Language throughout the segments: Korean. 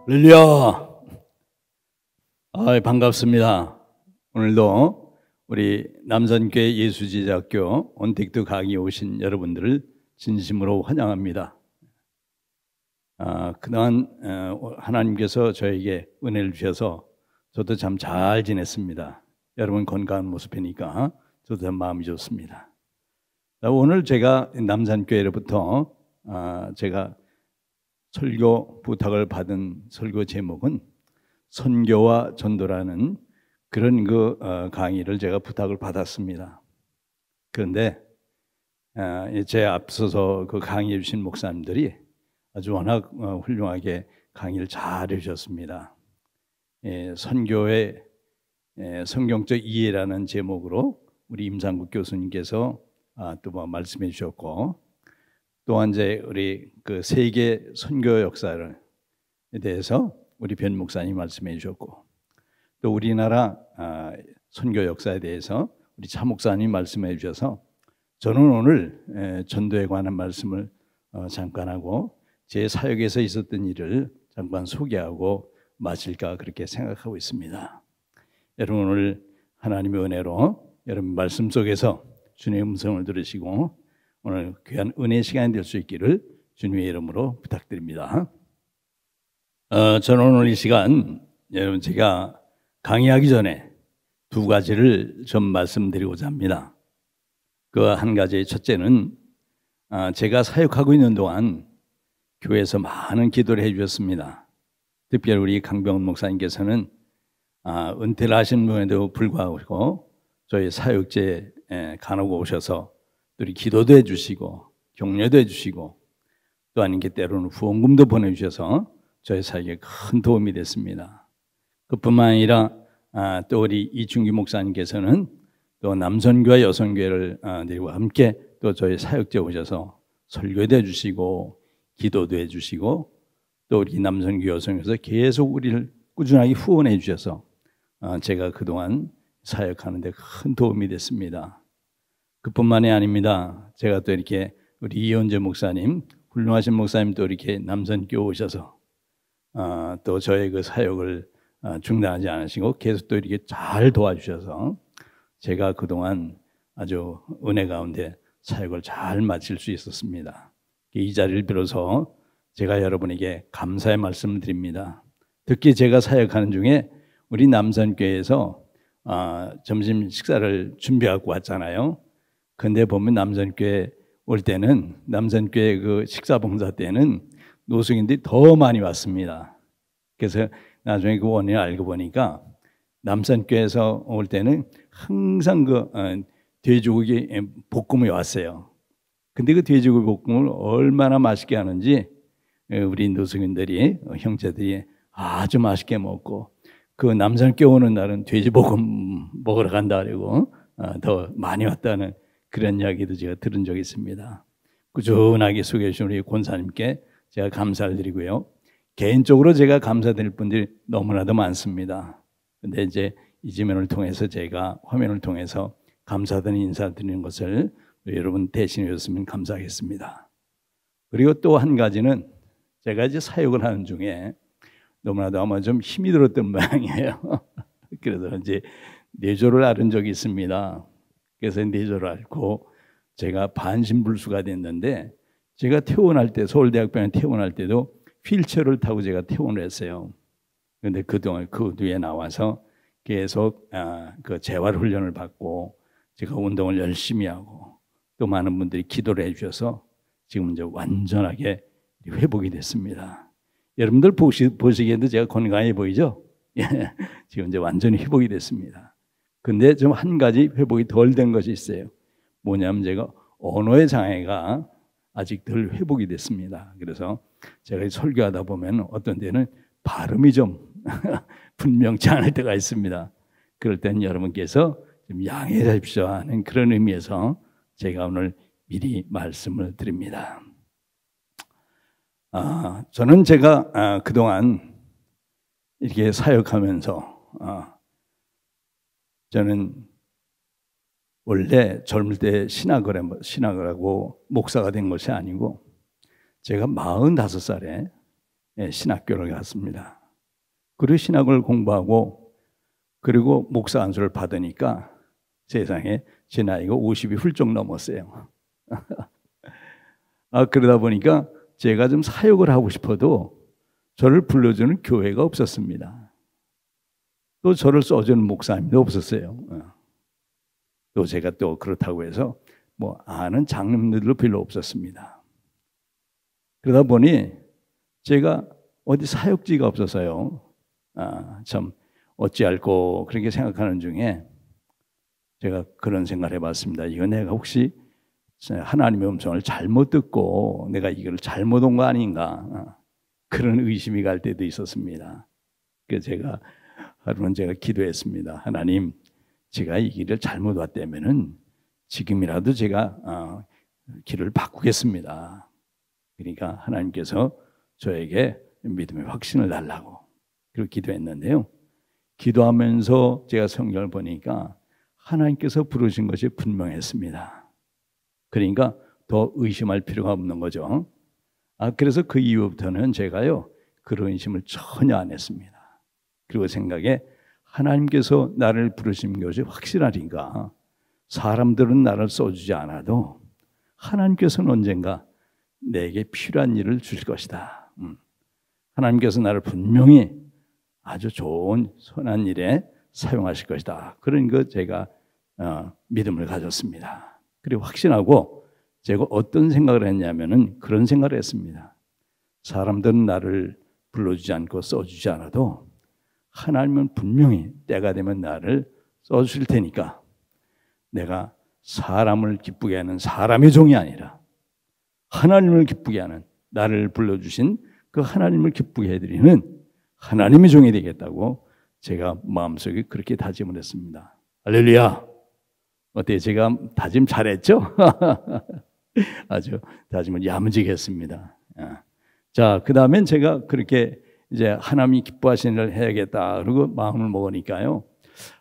할렐루야. 반갑습니다. 오늘도 우리 남산교회 예수제자학교 온택트 강의에 오신 여러분들을 진심으로 환영합니다. 그동안 하나님께서 저에게 은혜를 주셔서 저도 참 잘 지냈습니다. 여러분 건강한 모습 보니까 저도 참 마음이 좋습니다. 오늘 제가 남산교회로부터 제가 설교 부탁을 받은 설교 제목은 선교와 전도라는 그런 강의를 제가 부탁을 받았습니다. 그런데 제 앞서서 그 강의해 주신 목사님들이 아주 워낙 훌륭하게 강의를 잘 해주셨습니다. 선교의 성경적 이해라는 제목으로 우리 임상국 교수님께서 또 말씀해 주셨고, 또한 이제 우리 그 세계 선교 역사에 대해서 우리 변 목사님 말씀해 주셨고, 또 우리나라 선교 역사에 대해서 우리 차 목사님 말씀해 주셔서 저는 오늘 전도에 관한 말씀을 잠깐 하고 제 사역에서 있었던 일을 잠깐 소개하고 마칠까 그렇게 생각하고 있습니다. 여러분 오늘 하나님의 은혜로 여러분 말씀 속에서 주님의 음성을 들으시고 오늘 귀한 은혜 시간이 될 수 있기를 주님의 이름으로 부탁드립니다. 저는 오늘 이 시간 여러분 제가 강의하기 전에 두 가지를 좀 말씀드리고자 합니다. 그 한 가지 첫째는 제가 사역하고 있는 동안 교회에서 많은 기도를 해주셨습니다. 특별히 우리 강병훈 목사님께서는 은퇴를 하신 분에도 불구하고 저희 사역제에 간혹 오셔서 우리 기도도 해주시고 격려도 해주시고 또 아닌 게 때로는 후원금도 보내주셔서 저희 사역에 큰 도움이 됐습니다. 그뿐만 아니라 또 우리 이충기 목사님께서는 또 남선교와 여선교회를 데리고 함께 또 저희 사역제 오셔서 설교도 해주시고 기도도 해주시고 또 우리 남선교 여선교에서 계속 우리를 꾸준하게 후원해 주셔서 제가 그동안 사역하는 데 큰 도움이 됐습니다. 그뿐만이 아닙니다. 제가 또 이렇게 우리 이현재 목사님, 훌륭하신 목사님 또 이렇게 남선교 오셔서 또 저의 그 사역을 중단하지 않으시고 계속 또 이렇게 잘 도와주셔서 제가 그동안 아주 은혜 가운데 사역을 잘 마칠 수 있었습니다. 이 자리를 빌어서 제가 여러분에게 감사의 말씀을 드립니다. 특히 제가 사역하는 중에 우리 남산교회에서 점심 식사를 준비하고 왔잖아요. 근데 보면 남산교회 올 때는 남산교회 그 식사 봉사 때는 노숙인들이 더 많이 왔습니다. 그래서 나중에 그 원인을 알고 보니까 남산교회에서 올 때는 항상 그 돼지고기 볶음이 왔어요. 근데 그 돼지고기 볶음을 얼마나 맛있게 하는지 우리 노숙인들이 형제들이 아주 맛있게 먹고 그 남산교회 오는 날은 돼지볶음 먹으러 간다 그러고 더 많이 왔다는 그런 이야기도 제가 들은 적이 있습니다. 꾸준하게 소개해 주신 우리 권사님께 제가 감사를 드리고요. 개인적으로 제가 감사드릴 분들이 너무나도 많습니다. 근데 이제 이 지면을 통해서 제가 화면을 통해서 감사드리는 인사드리는 것을 여러분 대신해 주셨으면 감사하겠습니다. 그리고 또 한 가지는 제가 이제 사역을 하는 중에 너무나도 아마 좀 힘이 들었던 모양이에요. 그래서 이제 뇌졸을 앓은 적이 있습니다. 그래서 뇌졸을 앓고 제가 반신불수가 됐는데 제가 퇴원할 때 서울대학병원에 퇴원할 때도 휠체어를 타고 제가 퇴원을 했어요. 그런데 그동안 그 뒤에 나와서 계속 그 재활 훈련을 받고 제가 운동을 열심히 하고 또 많은 분들이 기도를 해주셔서 지금 이제 완전하게 회복이 됐습니다. 여러분들 보시기에도 제가 건강해 보이죠? 예, 지금 이제 완전히 회복이 됐습니다. 근데 좀 한 가지 회복이 덜 된 것이 있어요. 뭐냐면 제가 언어의 장애가 아직 덜 회복이 됐습니다. 그래서 제가 설교하다 보면 어떤 데는 발음이 좀 분명치 않을 때가 있습니다. 그럴 때는 여러분께서 좀 양해해 주십시오 하는 그런 의미에서 제가 오늘 미리 말씀을 드립니다. 저는 제가 그동안 이렇게 사역하면서 저는 원래 젊을 때 신학을 하고 목사가 된 것이 아니고 제가 45살에 신학교를 갔습니다. 그리고 신학을 공부하고 그리고 목사 안수를 받으니까 세상에 제 나이가 50이 훌쩍 넘었어요. 그러다 보니까 제가 좀 사역을 하고 싶어도 저를 불러주는 교회가 없었습니다. 또 저를 써주는 목사님도 없었어요. 또 제가 또 그렇다고 해서 뭐 아는 장로님들도 별로 없었습니다. 그러다 보니 제가 어디 사역지가 없어서요. 참 어찌할꼬 그렇게 생각하는 중에 제가 그런 생각을 해봤습니다. 이거 내가 혹시 하나님의 음성을 잘못 듣고 내가 이걸 잘못 온 거 아닌가, 그런 의심이 갈 때도 있었습니다. 그래서 하루는 제가 기도했습니다. 하나님, 제가 이 길을 잘못 왔다면은 지금이라도 제가 길을 바꾸겠습니다. 그러니까 하나님께서 저에게 믿음의 확신을 달라고 그렇게 기도했는데요. 기도하면서 제가 성경을 보니까 하나님께서 부르신 것이 분명했습니다. 그러니까 더 의심할 필요가 없는 거죠. 그래서 그 이후부터는 제가요, 그런 의심을 전혀 안 했습니다. 그리고 생각에 하나님께서 나를 부르신 것이 확실하니까 사람들은 나를 써주지 않아도 하나님께서는 언젠가 내게 필요한 일을 주실 것이다. 하나님께서 나를 분명히 아주 좋은 선한 일에 사용하실 것이다. 그런 거 제가 믿음을 가졌습니다. 그리고 확신하고 제가 어떤 생각을 했냐면은 그런 생각을 했습니다. 사람들은 나를 불러주지 않고 써주지 않아도 하나님은 분명히 때가 되면 나를 써주실 테니까 내가 사람을 기쁘게 하는 사람의 종이 아니라 하나님을 기쁘게 하는, 나를 불러주신 그 하나님을 기쁘게 해드리는 하나님의 종이 되겠다고 제가 마음속에 그렇게 다짐을 했습니다. 할렐루야! 어때요? 제가 다짐 잘했죠? 아주 다짐을 야무지게 했습니다. 자, 그 다음엔 제가 그렇게 이제 하나님이 기뻐하시는 일을 해야겠다 그러고 마음을 먹으니까요,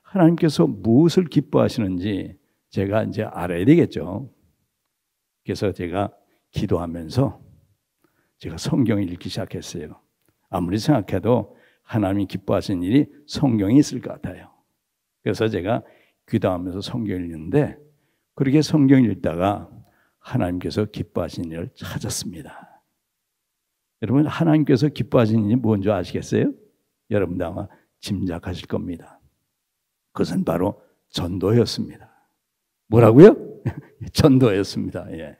하나님께서 무엇을 기뻐하시는지 제가 이제 알아야 되겠죠. 그래서 제가 기도하면서 제가 성경을 읽기 시작했어요. 아무리 생각해도 하나님이 기뻐하시는 일이 성경에 있을 것 같아요. 그래서 제가 기도하면서 성경을 읽는데 그렇게 성경을 읽다가 하나님께서 기뻐하시는 일을 찾았습니다. 여러분, 하나님께서 기뻐하시는 일이 뭔지 아시겠어요? 여러분도 아마 짐작하실 겁니다. 그것은 바로 전도였습니다. 뭐라고요? 전도였습니다. 예.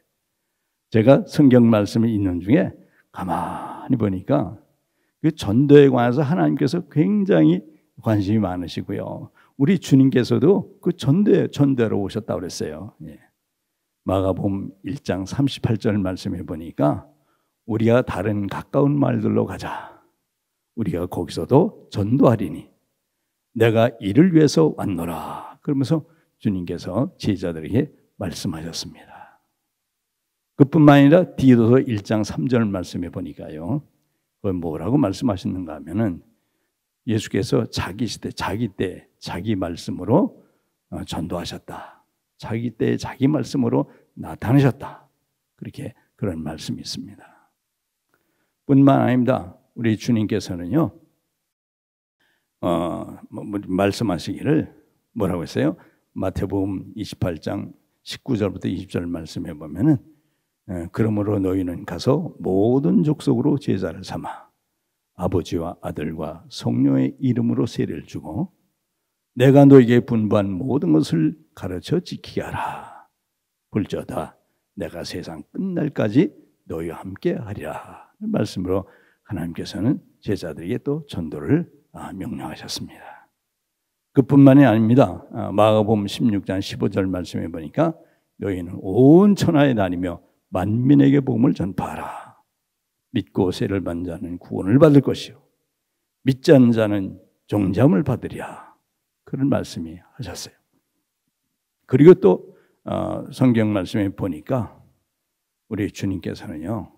제가 성경 말씀을 읽는 중에 가만히 보니까 그 전도에 관해서 하나님께서 굉장히 관심이 많으시고요. 우리 주님께서도 그 전도로 오셨다고 그랬어요. 예. 마가복음 1장 38절 말씀해 보니까 우리가 다른 가까운 말들로 가자. 우리가 거기서도 전도하리니 내가 이를 위해서 왔노라. 그러면서 주님께서 제자들에게 말씀하셨습니다. 그뿐만 아니라 디도서 1장 3절 말씀해 보니까요, 뭐라고 말씀하셨는가 하면은 예수께서 자기 시대, 자기 때, 자기 말씀으로 전도하셨다. 자기 때, 자기 말씀으로 나타나셨다. 그렇게 그런 말씀이 있습니다. 뿐만 아닙니다. 우리 주님께서는요, 말씀하시기를 뭐라고 했어요? 마태복음 28장 19절부터 20절 말씀해 보면은 그러므로 너희는 가서 모든 족속으로 제자를 삼아 아버지와 아들과 성령의 이름으로 세례를 주고 내가 너에게 분부한 모든 것을 가르쳐 지키게 하라. 볼지어다 내가 세상 끝날까지 너희와 함께 하리라. 말씀으로 하나님께서는 제자들에게 또 전도를 명령하셨습니다. 그뿐만이 아닙니다. 마가복음 16장 15절 말씀해 보니까 너희는 온 천하에 다니며 만민에게 복음을 전파하라. 믿고 세를 받는 자는 구원을 받을 것이요 믿지 않는 자는 종잠을 받으리라. 그런 말씀이 하셨어요. 그리고 또 성경 말씀에 보니까 우리 주님께서는요,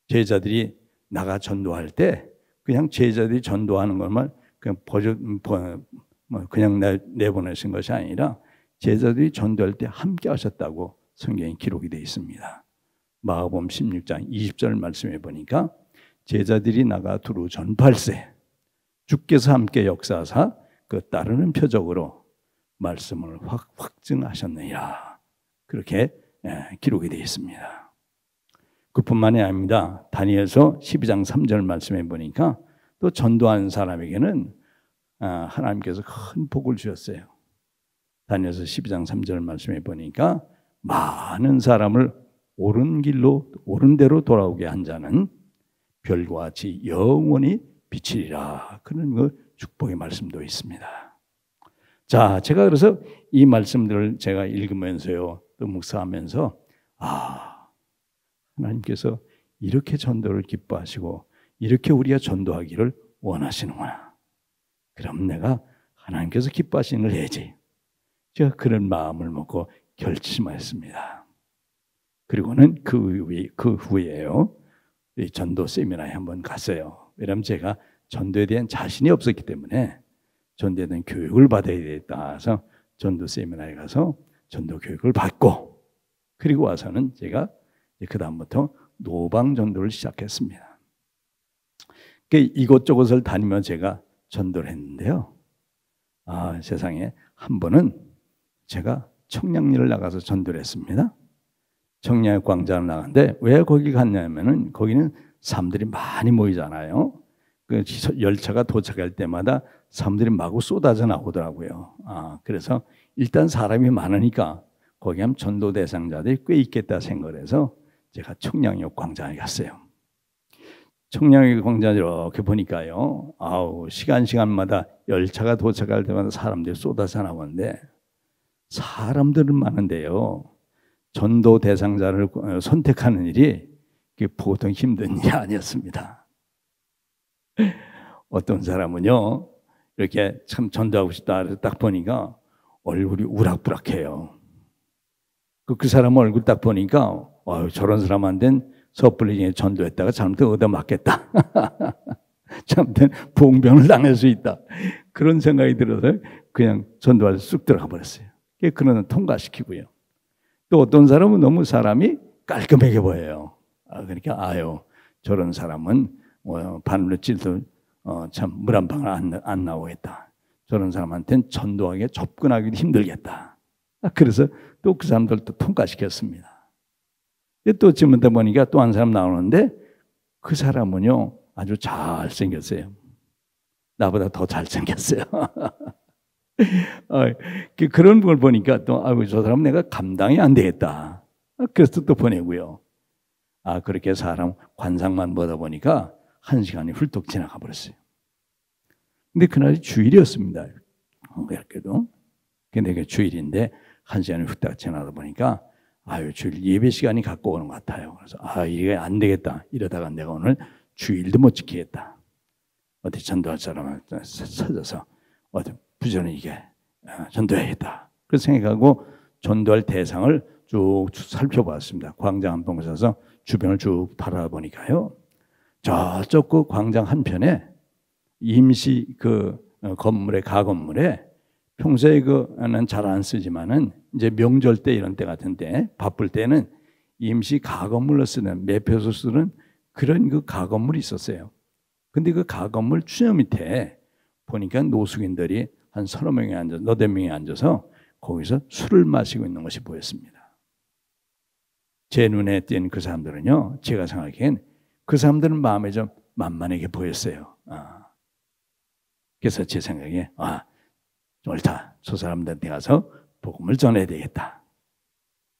제자들이 나가 전도할 때 그냥 제자들이 전도하는 것만 그냥 내보내신 것이 아니라 제자들이 전도할 때 함께 하셨다고 성경에 기록이 되어 있습니다. 마가복음 16장 20절 말씀해 보니까 제자들이 나가 두루 전파할세 주께서 함께 역사하사 그 따르는 표적으로 말씀을 확증하셨느니라. 그렇게 기록이 되어 있습니다. 그뿐만이 아닙니다. 다니엘서 12장 3절 말씀해 보니까 또 전도한 사람에게는 하나님께서 큰 복을 주셨어요. 다니엘서 12장 3절 말씀해 보니까 많은 사람을 옳은 길로 옳은 대로 돌아오게 한 자는 별과 같이 영원히 비치리라. 그런 그 축복의 말씀도 있습니다. 자, 제가 그래서 이 말씀들을 제가 읽으면서요, 또 묵상하면서 하나님께서 이렇게 전도를 기뻐하시고 이렇게 우리가 전도하기를 원하시는구나. 그럼 내가 하나님께서 기뻐하시는 걸 해야지. 제가 그런 마음을 먹고 결심하였습니다. 그리고는 그 후에요, 전도 세미나에 한번 갔어요. 왜냐하면 제가 전도에 대한 자신이 없었기 때문에 전도에 대한 교육을 받아야 되겠다 해서 전도 세미나에 가서 전도 교육을 받고, 그리고 와서는 제가 그 다음부터 노방 전도를 시작했습니다. 이곳저곳을 다니며 제가 전도를 했는데요. 세상에 한 번은 제가 청량리를 나가서 전도를 했습니다. 청량리 광장을 나갔는데 왜 거기 갔냐면은 거기는 사람들이 많이 모이잖아요. 그 열차가 도착할 때마다 사람들이 마구 쏟아져 나오더라고요. 그래서 일단 사람이 많으니까 거기 하면 전도 대상자들이 꽤 있겠다 생각을 해서 제가 청량역 광장에 갔어요. 청량역 광장에 이렇게 보니까요, 시간마다 열차가 도착할 때마다 사람들이 쏟아져 나오는데 사람들은 많은데요, 전도 대상자를 선택하는 일이 보통 힘든 일이 아니었습니다. 어떤 사람은요, 이렇게 참 전도하고 싶다 해서 딱 보니까 얼굴이 우락부락해요. 그 사람 얼굴 딱 보니까 저런 사람한테는 섣불리 중에 전도했다가 잘못하면 얻어맞겠다. 잘못하면 봉변을 당할 수 있다. 그런 생각이 들어서 그냥 전도할 쑥 들어가 버렸어요. 그러나 통과시키고요. 또 어떤 사람은 너무 사람이 깔끔하게 보여요. 그러니까 저런 사람은 바늘로 찔도 참 물 한 방울 안 나오겠다. 저런 사람한테는 전도하기가 접근하기도 힘들겠다. 그래서 또 그 사람들도 통과시켰습니다. 또 지금 보니까 또 한 사람 나오는데 그 사람은요 아주 잘생겼어요. 나보다 더 잘생겼어요. 그런 걸 보니까 또 저 사람은 내가 감당이 안 되겠다. 그래서 또 보내고요. 그렇게 사람 관상만 보다 보니까 1시간이 훌쩍 지나가 버렸어요. 근데 그날이 주일이었습니다. 그래도. 근데 주일인데 1시간이 훌쩍 지나다 보니까 주일 예배 시간이 갖고 오는 것 같아요. 그래서 이게 안 되겠다. 이러다가 내가 오늘 주일도 못 지키겠다. 어디 전도할 사람을 찾아서 어디 부지런히 이게 전도해야겠다. 그렇게 생각하고 전도할 대상을 쭉 살펴봤습니다. 광장 한 번 서서 주변을 쭉 바라보니까요, 저쪽 그 광장 한편에 임시 그 건물에 가건물에 평소에 그는 잘 안 쓰지만은 이제 명절 때 이런 때 같은데 바쁠 때는 임시 가건물로 쓰는 매표소 쓰는 그런 그 가건물이 있었어요. 근데 그 가건물 추녀 밑에 보니까 노숙인들이 한 30명이 앉아서 너댓 명이 앉아서 거기서 술을 마시고 있는 것이 보였습니다. 제 눈에 띈 그 사람들은요, 제가 생각하기엔 그 사람들은 마음에 좀 만만하게 보였어요. 그래서 제 생각에 옳다. 저 사람들한테 가서 복음을 전해야 되겠다.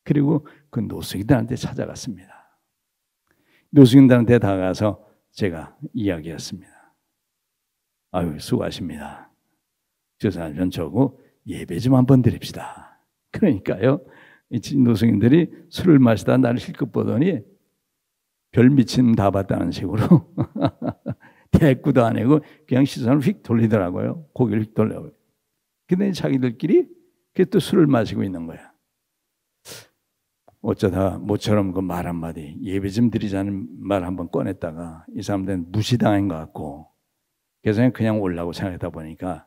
그리고 그 노숙인들한테 찾아갔습니다. 노숙인들한테 다가가서 제가 이야기했습니다. 수고하십니다. 저 사람 저고 예배 좀 한번 드립시다. 그러니까요, 이 노숙인들이 술을 마시다 나를 실컷 보더니 별 미친 다 봤다는 식으로 대꾸도 안 하고 그냥 시선을 휙 돌리더라고요. 고개를 휙 돌려요. 근데 자기들끼리 또 술을 마시고 있는 거야. 어쩌다 모처럼 그 말 한마디, 예배 좀 드리자는 말 한번 꺼냈다가 이 사람들은 무시당한 것 같고, 그래서 그냥 올라고 생각하다 보니까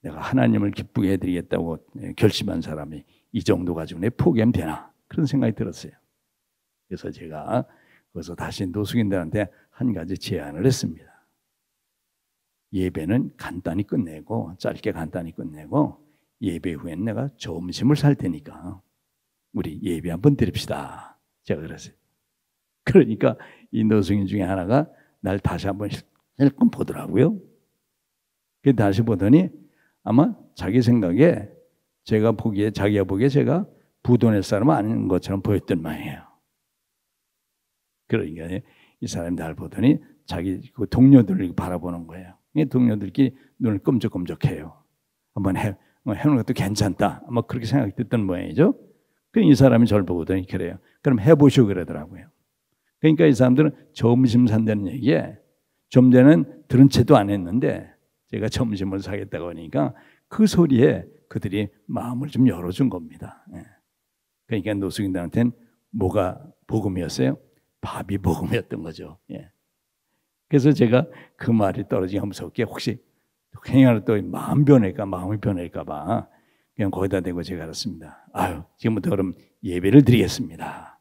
내가 하나님을 기쁘게 해드리겠다고 결심한 사람이 이 정도 가지고 내 포기하면 되나, 그런 생각이 들었어요. 그래서 제가 거기서 다시 노숙인들한테 한 가지 제안을 했습니다. 예배는 간단히 끝내고 짧게 간단히 끝내고 예배 후엔 내가 점심을 살 테니까 우리 예배 한번 드립시다. 제가 그랬어요. 그러니까 이 노숙인 중에 하나가 날 다시 한번 실컷 보더라고요. 그 다시 보더니 아마 자기 생각에 제가 보기에 자기가 보기에 제가 부도낼 사람은 아닌 것처럼 보였던 모양이에요. 그러니까 이 사람이 날 보더니 자기 그 동료들을 바라보는 거예요. 동료들끼리 눈을 끔적끔적해요. 한번 해놓은 것도 괜찮다. 아마 그렇게 생각했던 모양이죠. 그럼 이 사람이 저를 보더니 그래요. 그럼 해보시오 그러더라고요. 그러니까 이 사람들은 점심 산다는 얘기에 좀 전에는 들은 채도 안 했는데 제가 점심을 사겠다고 하니까 그 소리에 그들이 마음을 좀 열어준 겁니다. 그러니까 노숙인들한테는 뭐가 복음이었어요? 밥이 복음이었던 거죠. 그래서 제가 그 말이 떨어지기가 무섭게 혹시 행여나 또 마음이 변할까 봐 그냥 거기다 대고 제가 알았습니다. 아유, 지금부터 그럼 예배를 드리겠습니다.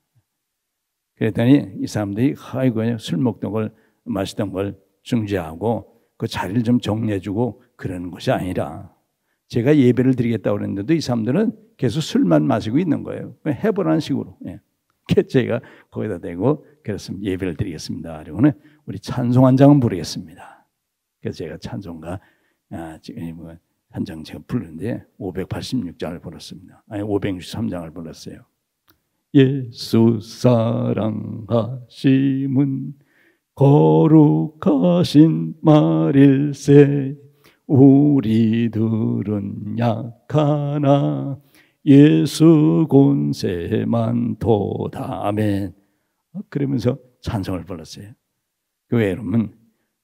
그랬더니 이 사람들이 아이고 술 먹던 걸 마시던 걸 중지하고 그 자리를 좀 정리해주고 그러는 것이 아니라 제가 예배를 드리겠다고 그랬는데도 이 사람들은 계속 술만 마시고 있는 거예요. 해보라는 식으로. 그래서 제가 거기다 대고 그랬습니다. 예배를 드리겠습니다. 그리고는 우리 찬송 한 장은 부르겠습니다. 그래서 제가 찬송가 한 장 제가 부르는데 586장을 불렀습니다. 아니 563장을 불렀어요. 예수 사랑하심은 거룩하신 말일세 우리들은 약하나 예수 권세만 도다. 아멘. 그러면서 찬송을 불렀어요. 그 여러분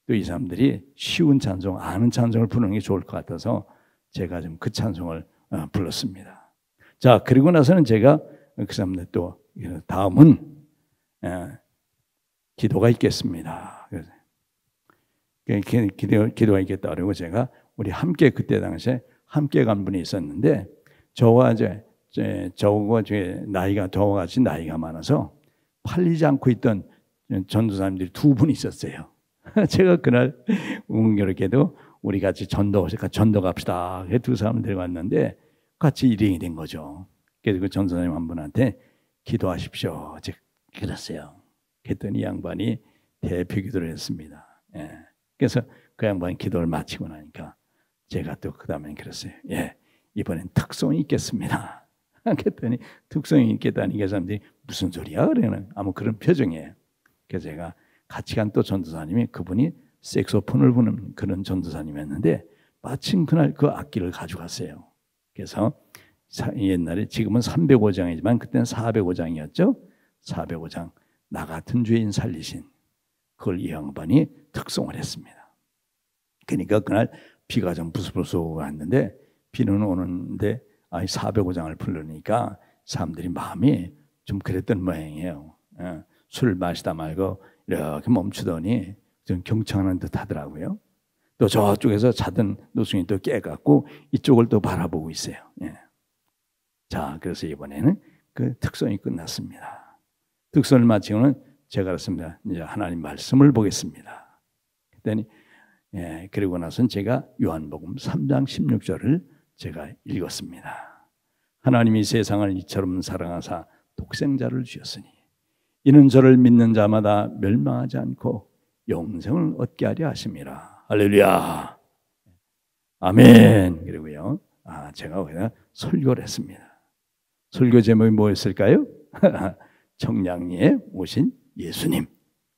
또 이 사람들이 쉬운 찬송, 아는 찬송을 부르는 게 좋을 것 같아서 제가 좀 그 찬송을 불렀습니다. 자, 그리고 나서는 제가 그 사람들 또 다음은 기도가 있겠습니다. 그래서 기도가 있겠다 그러고 제가 우리 함께 그때 당시에 함께 간 분이 있었는데 저와 저와 같이 나이가 많아서 팔리지 않고 있던 전도사님들이 두 분 있었어요. 제가 그날 운명롭게도 우리 같이 전도 갑시다. 두 사람을 데려왔는데 같이 일행이 된 거죠. 그래서 그 전도사님 한 분한테 기도하십시오. 제가 그랬어요. 그랬더니 양반이 대표 기도를 했습니다. 그래서 그 양반이 기도를 마치고 나니까 제가 또 그 다음에 그랬어요. 이번엔 특송이 있겠습니다. 그랬더니 특송이 있겠다니 그 사람들이 무슨 소리야? 그러는 아무 그런 표정이에요. 그래서 제가 같이 간 또 전도사님이 그분이 색소폰을 부는 그런 전도사님이었는데 마침 그날 그 악기를 가져갔어요. 그래서 옛날에 지금은 305장이지만 그때는 405장이었죠. 405장 나 같은 죄인 살리신 그걸 이 양반이 특송을 했습니다. 그러니까 그날 비가 좀 부스부스 왔는데 비는 오는데 405장을 부르니까 사람들이 마음이 좀 그랬던 모양이에요. 술 마시다 말고 이렇게 멈추더니 좀 경청하는 듯 하더라고요. 또 저쪽에서 자던 노숙인이 또 깨갖고 이쪽을 또 바라보고 있어요. 자, 그래서 이번에는 그 특송이 끝났습니다. 특송을 마치고는 제가 그랬습니다. 이제 하나님 말씀을 보겠습니다. 그랬더니 그리고 나서는 제가 요한복음 3장 16절을 제가 읽었습니다. 하나님이 세상을 이처럼 사랑하사 독생자를 주셨으니 이는 저를 믿는 자마다 멸망하지 않고 영생을 얻게 하려 하심이라. 할렐루야. 아멘. 그리고요. 제가 거기다 설교를 했습니다. 설교 제목이 뭐였을까요? 청량리에 오신 예수님.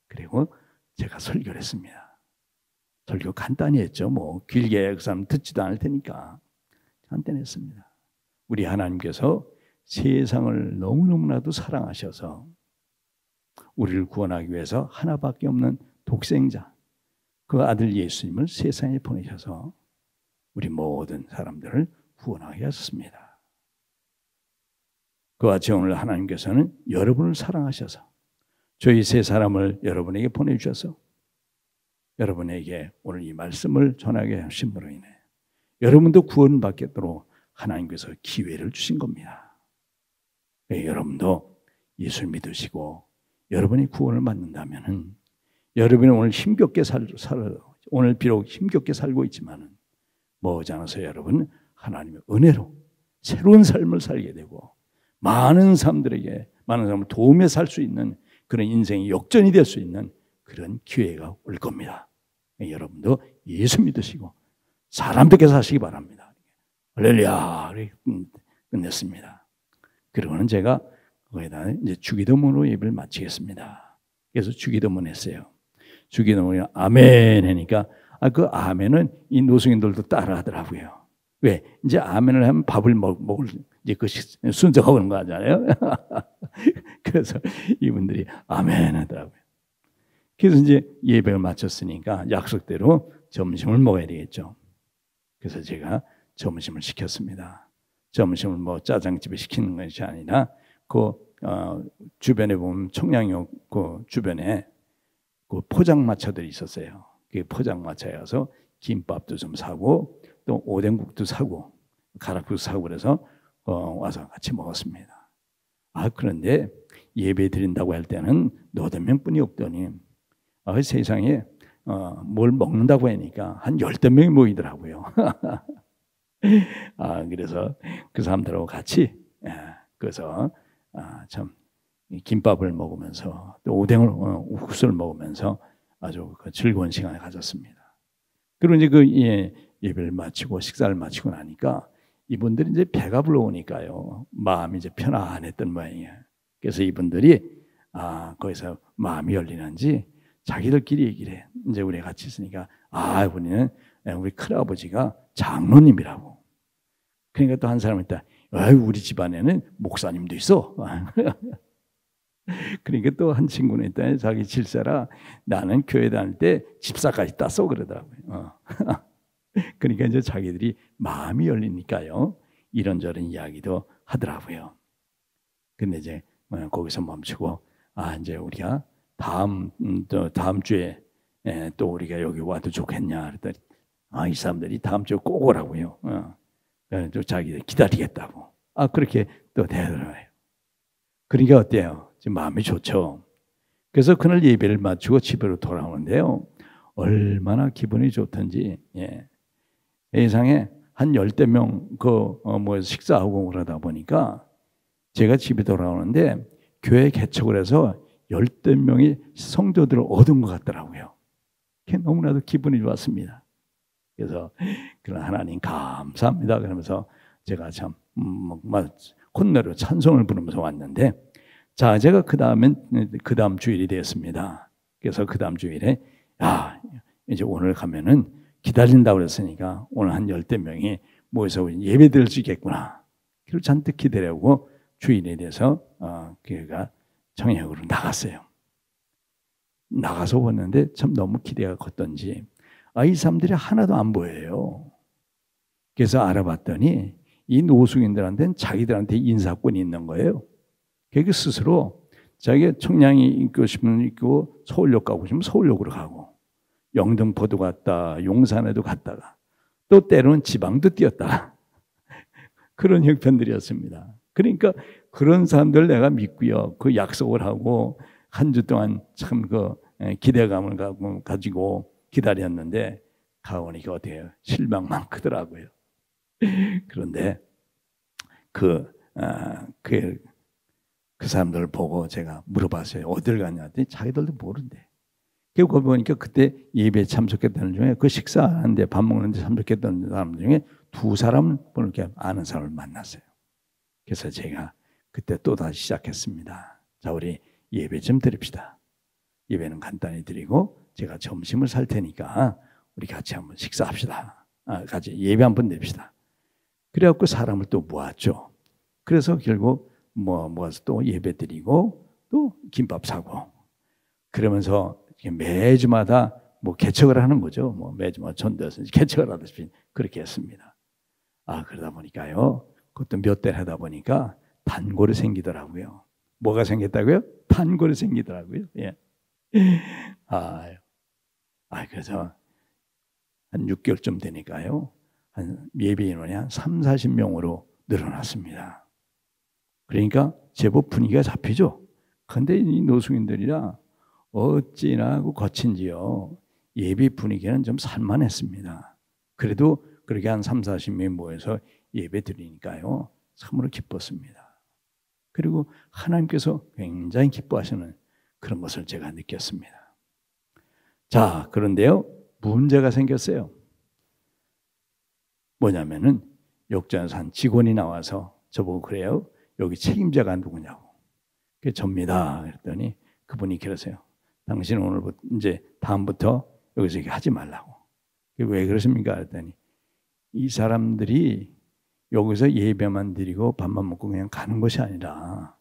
그리고 제가 설교를 했습니다. 설교 간단히 했죠. 뭐 길게 그 사람 듣지도 않을 테니까 간단히 했습니다. 우리 하나님께서 세상을 너무너무나도 사랑하셔서 우리를 구원하기 위해서 하나밖에 없는 독생자 그 아들 예수님을 세상에 보내셔서 우리 모든 사람들을 구원하게 하셨습니다. 그와 같이 오늘 하나님께서는 여러분을 사랑하셔서 저희 세 사람을 여러분에게 보내주셔서 여러분에게 오늘 이 말씀을 전하게 하심으로 인해 여러분도 구원받겠도록 하나님께서 기회를 주신 겁니다. 여러분도 예수를 믿으시고 여러분이 구원을 받는다면 여러분이 오늘 힘겹게 오늘 비록 힘겹게 살고 있지만은 머지 않아서 여러분 하나님의 은혜로 새로운 삶을 살게 되고 많은 사람을 도움에 살 수 있는 그런 인생의 역전이 될 수 있는 그런 기회가 올 겁니다. 여러분도 예수 믿으시고 사람답게 사시기 바랍니다. 할렐루야. 끝냈습니다. 그러고는 제가 거기다 이제 주기도문으로 예배를 마치겠습니다. 그래서 주기도문 했어요. 주기도문이 아멘 하니까 그 아멘은 이 노숙인들도 따라 하더라고요. 왜? 이제 아멘을 하면 밥을 먹을 이제 그 순서가 오는 거 아니잖아요. 그래서 이분들이 아멘 하더라고요. 그래서 이제 예배를 마쳤으니까 약속대로 점심을 먹어야 되겠죠. 그래서 제가 점심을 시켰습니다. 점심을 뭐 짜장집에 시키는 것이 아니라 주변에 보면 청량역 그 주변에 그 포장마차들이 있었어요. 그 포장마차에 가서 김밥도 좀 사고 또 오뎅국도 사고 가락국도 사고 그래서 와서 같이 먹었습니다. 그런데 예배 드린다고 할 때는 너댓 명뿐이 없더니 세상에 뭘 먹는다고 하니까 한 10여 명이 모이더라고요. 그래서 그 사람들하고 같이 그래서 참 김밥을 먹으면서 또 국수를 먹으면서 아주 즐거운 시간을 가졌습니다. 그리고 이제 그 예배를 마치고 식사를 마치고 나니까 이분들이 이제 배가 불러오니까요 마음이 이제 편안했던 모양이에요. 그래서 이분들이 거기서 마음이 열리는지 자기들끼리 얘기를 해. 이제 우리 같이 있으니까 우리는 우리 큰아버지가 장로님이라고. 그러니까 또 한 사람이 있다. 우리 집안에는 목사님도 있어. 그러니까 또 한 친구는 있다. 자기 질세라 나는 교회 다닐 때 집사까지 땄어 그러더라고요. 그러니까 이제 자기들이 마음이 열리니까요 이런저런 이야기도 하더라고요. 근데 이제 거기서 멈추고 이제 우리가 다음 주에 또 우리가 여기 와도 좋겠냐 그랬더니 이 사람들이 다음 주에 꼭 오라고요. 또 자기들 기다리겠다고. 그렇게 또 되더라고요. 그러니까 어때요? 지금 마음이 좋죠. 그래서 그날 예배를 마치고 집으로 돌아오는데요. 얼마나 기분이 좋던지 세상에 한 10여 명 식사하고 그러다 보니까 제가 집에 돌아오는데 교회 개척을 해서 10여 명이 성도들을 얻은 것 같더라고요. 너무나도 기분이 좋았습니다. 그래서 그런 하나님 감사합니다. 그러면서 제가 참 콧노래로 찬송을 부르면서 왔는데 제가 그 다음 주일이 되었습니다. 그래서 그 다음 주일에 이제 오늘 가면은 기다린다고 그랬으니까 오늘 한 10여 명이 모여서 예배 드릴 수 있겠구나. 그리고 잔뜩 기다려고 주일에 대해서 교회가 청약으로 나갔어요. 나가서 봤는데 참 너무 기대가 컸던지 이 사람들이 하나도 안 보여요. 그래서 알아봤더니 이 노숙인들한테는 자기들한테 인사권이 있는 거예요. 그게 스스로 자기가 청량이 있고 싶으면 있고 서울역 가고 싶으면 서울역으로 가고 영등포도 갔다 용산에도 갔다가 또 때로는 지방도 뛰었다. 그런 형편들이었습니다. 그러니까 그런 사람들 내가 믿고요. 그 약속을 하고 한 주 동안 참 기대감을 가지고 기다렸는데 가오니까 어때요? 실망만 크더라고요. 그런데 그 사람들을 보고 제가 물어봤어요. 어딜 가냐 했더니 자기들도 모른대. 그리고 보니까 그때 예배에 참석했던 중에 그 식사하는데 밥 먹는데 참석했던 사람 중에 2사람 이렇게 아는 사람을 만났어요. 그래서 제가 그때 또 다시 시작했습니다. 자, 우리 예배 좀 드립시다. 예배는 간단히 드리고 제가 점심을 살 테니까 우리 같이 한번 식사합시다. 같이 예배 한번 드립시다. 그래갖고 사람을 또 모았죠. 그래서 결국 모아서 또 예배 드리고 또 김밥 사고 그러면서 매주마다 개척을 하는 거죠. 매주마다 전도해서 개척을 하듯이 그렇게 했습니다. 그러다 보니까요. 그것도 몇 달 하다 보니까 단골이 생기더라고요. 뭐가 생겼다고요? 단골이 생기더라고요. 예. 그래서 한 6개월쯤 되니까요. 한 예배 인원이 한 3, 40명으로 늘어났습니다. 그러니까 제법 분위기가 잡히죠. 그런데 이 노숙인들이라 어찌나 하고 거친지요. 예배 분위기는 좀 살만했습니다. 그래도 그렇게 한 3, 40명이 모여서 예배 드리니까요. 참으로 기뻤습니다. 그리고 하나님께서 굉장히 기뻐하시는 그런 것을 제가 느꼈습니다. 자, 그런데요. 문제가 생겼어요. 뭐냐면은 역전에서 한 직원이 나와서 저보고 그래요. 여기 책임자가 누구냐고. 그게 접니다. 그랬더니 그분이 그러세요. 당신은 오늘부터 이제 다음부터 여기서 얘기 하지 말라고. 왜 그러십니까? 그랬더니 이 사람들이 여기서 예배만 드리고 밥만 먹고 그냥 가는 것이 아니라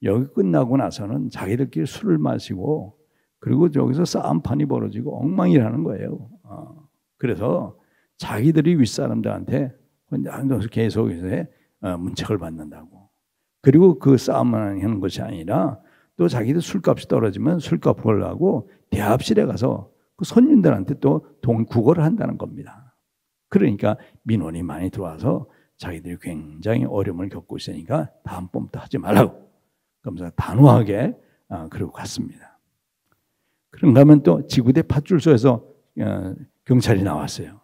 여기 끝나고 나서는 자기들끼리 술을 마시고 그리고 여기서 싸움판이 벌어지고 엉망이라는 거예요. 그래서 자기들이 윗사람들한테 계속 문책을 받는다고. 그리고 그 싸움만 하는 것이 아니라 또 자기들 술값이 떨어지면 술값 벌라고 대합실에 가서 그 손님들한테 또 구걸을 한다는 겁니다. 그러니까 민원이 많이 들어와서 자기들이 굉장히 어려움을 겪고 있으니까 다음번부터 하지 말라고. 그러면서 단호하게 그러고 갔습니다. 그런가 하면 또 지구대 파출소에서 경찰이 나왔어요.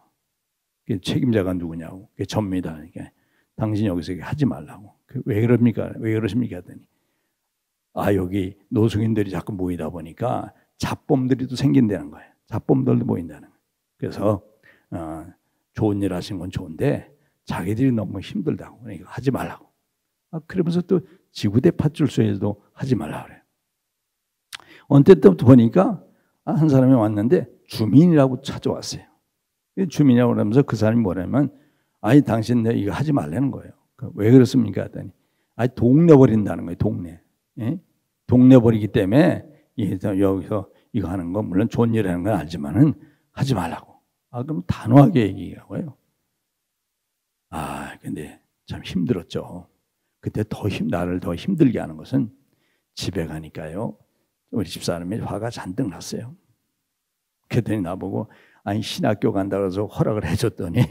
책임자가 누구냐고. 그게 접니다. 그러니까 당신 여기서 하지 말라고. 왜 그럽니까? 왜 그러십니까? 하더니 여기 노숙인들이 자꾸 모이다 보니까 잡범들이 또 생긴다는 거예요. 잡범들도 모인다는 거예요. 그래서 좋은 일 하신 건 좋은데 자기들이 너무 힘들다고. 그러니까 하지 말라고. 그러면서 또 지구대 파출소에도 하지 말라고 그래요. 언뜻 때부터 보니까 한 사람이 왔는데 주민이라고 찾아왔어요. 주민이라고 그러면서 그 사람이 뭐냐면 당신 이거 하지 말라는 거예요. 왜 그렇습니까? 했더니 동네 버린다는 거예요. 동네. 예? 동네 버리기 때문에 여기서 이거 하는 건 물론 좋은 일 하는 건 알지만은 하지 말라고. 그럼 단호하게 얘기하고요. 근데 참 힘들었죠. 그때 나를 더 힘들게 하는 것은 집에 가니까요. 우리 집사람이 화가 잔뜩 났어요. 그랬더니 나보고 신학교 간다고 해서 허락을 해줬더니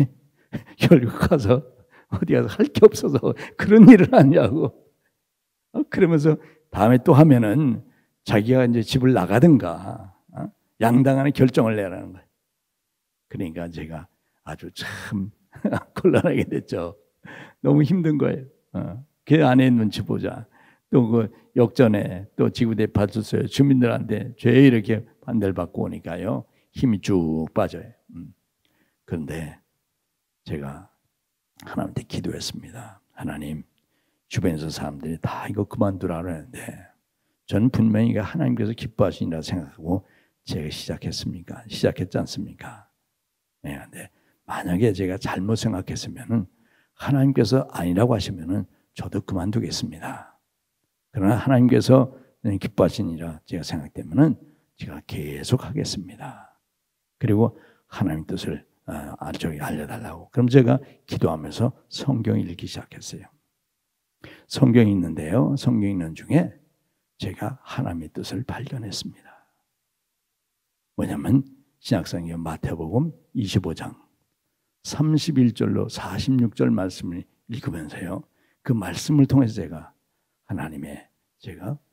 결국 가서 어디 가서 할 게 없어서 그런 일을 하냐고. 그러면서 다음에 또 하면은 자기가 이제 집을 나가든가 양당하는 결정을 내라는 거예요. 그러니까 제가 아주 참 곤란하게 됐죠. 너무 힘든 거예요. 그 아내 눈치 보자. 또 그 역전에 또 지구대 파출소에 주민들한테 죄 이렇게 반대를 받고 오니까요. 힘이 쭉 빠져요. 그런데 제가 하나님한테 기도했습니다. 하나님, 주변에서 사람들이 다 이거 그만두라 그러는데 저는 분명히 하나님께서 기뻐하시니라 생각하고 제가 시작했지 않습니까? 네, 근데 만약에 제가 잘못 생각했으면은 하나님께서 아니라고 하시면은 저도 그만두겠습니다. 그러나 하나님께서 기뻐하시니라 제가 생각되면은 제가 계속 하겠습니다. 그리고 하나님 뜻을 알려달라고. 그럼 제가 기도하면서 성경 읽기 시작했어요. 성경이 있는데요. 성경 읽는 중에 제가 하나님의 뜻을 발견했습니다. 뭐냐면 신약성경 마태복음 25장 31절로 46절 말씀을 읽으면서요. 그 말씀을 통해서 제가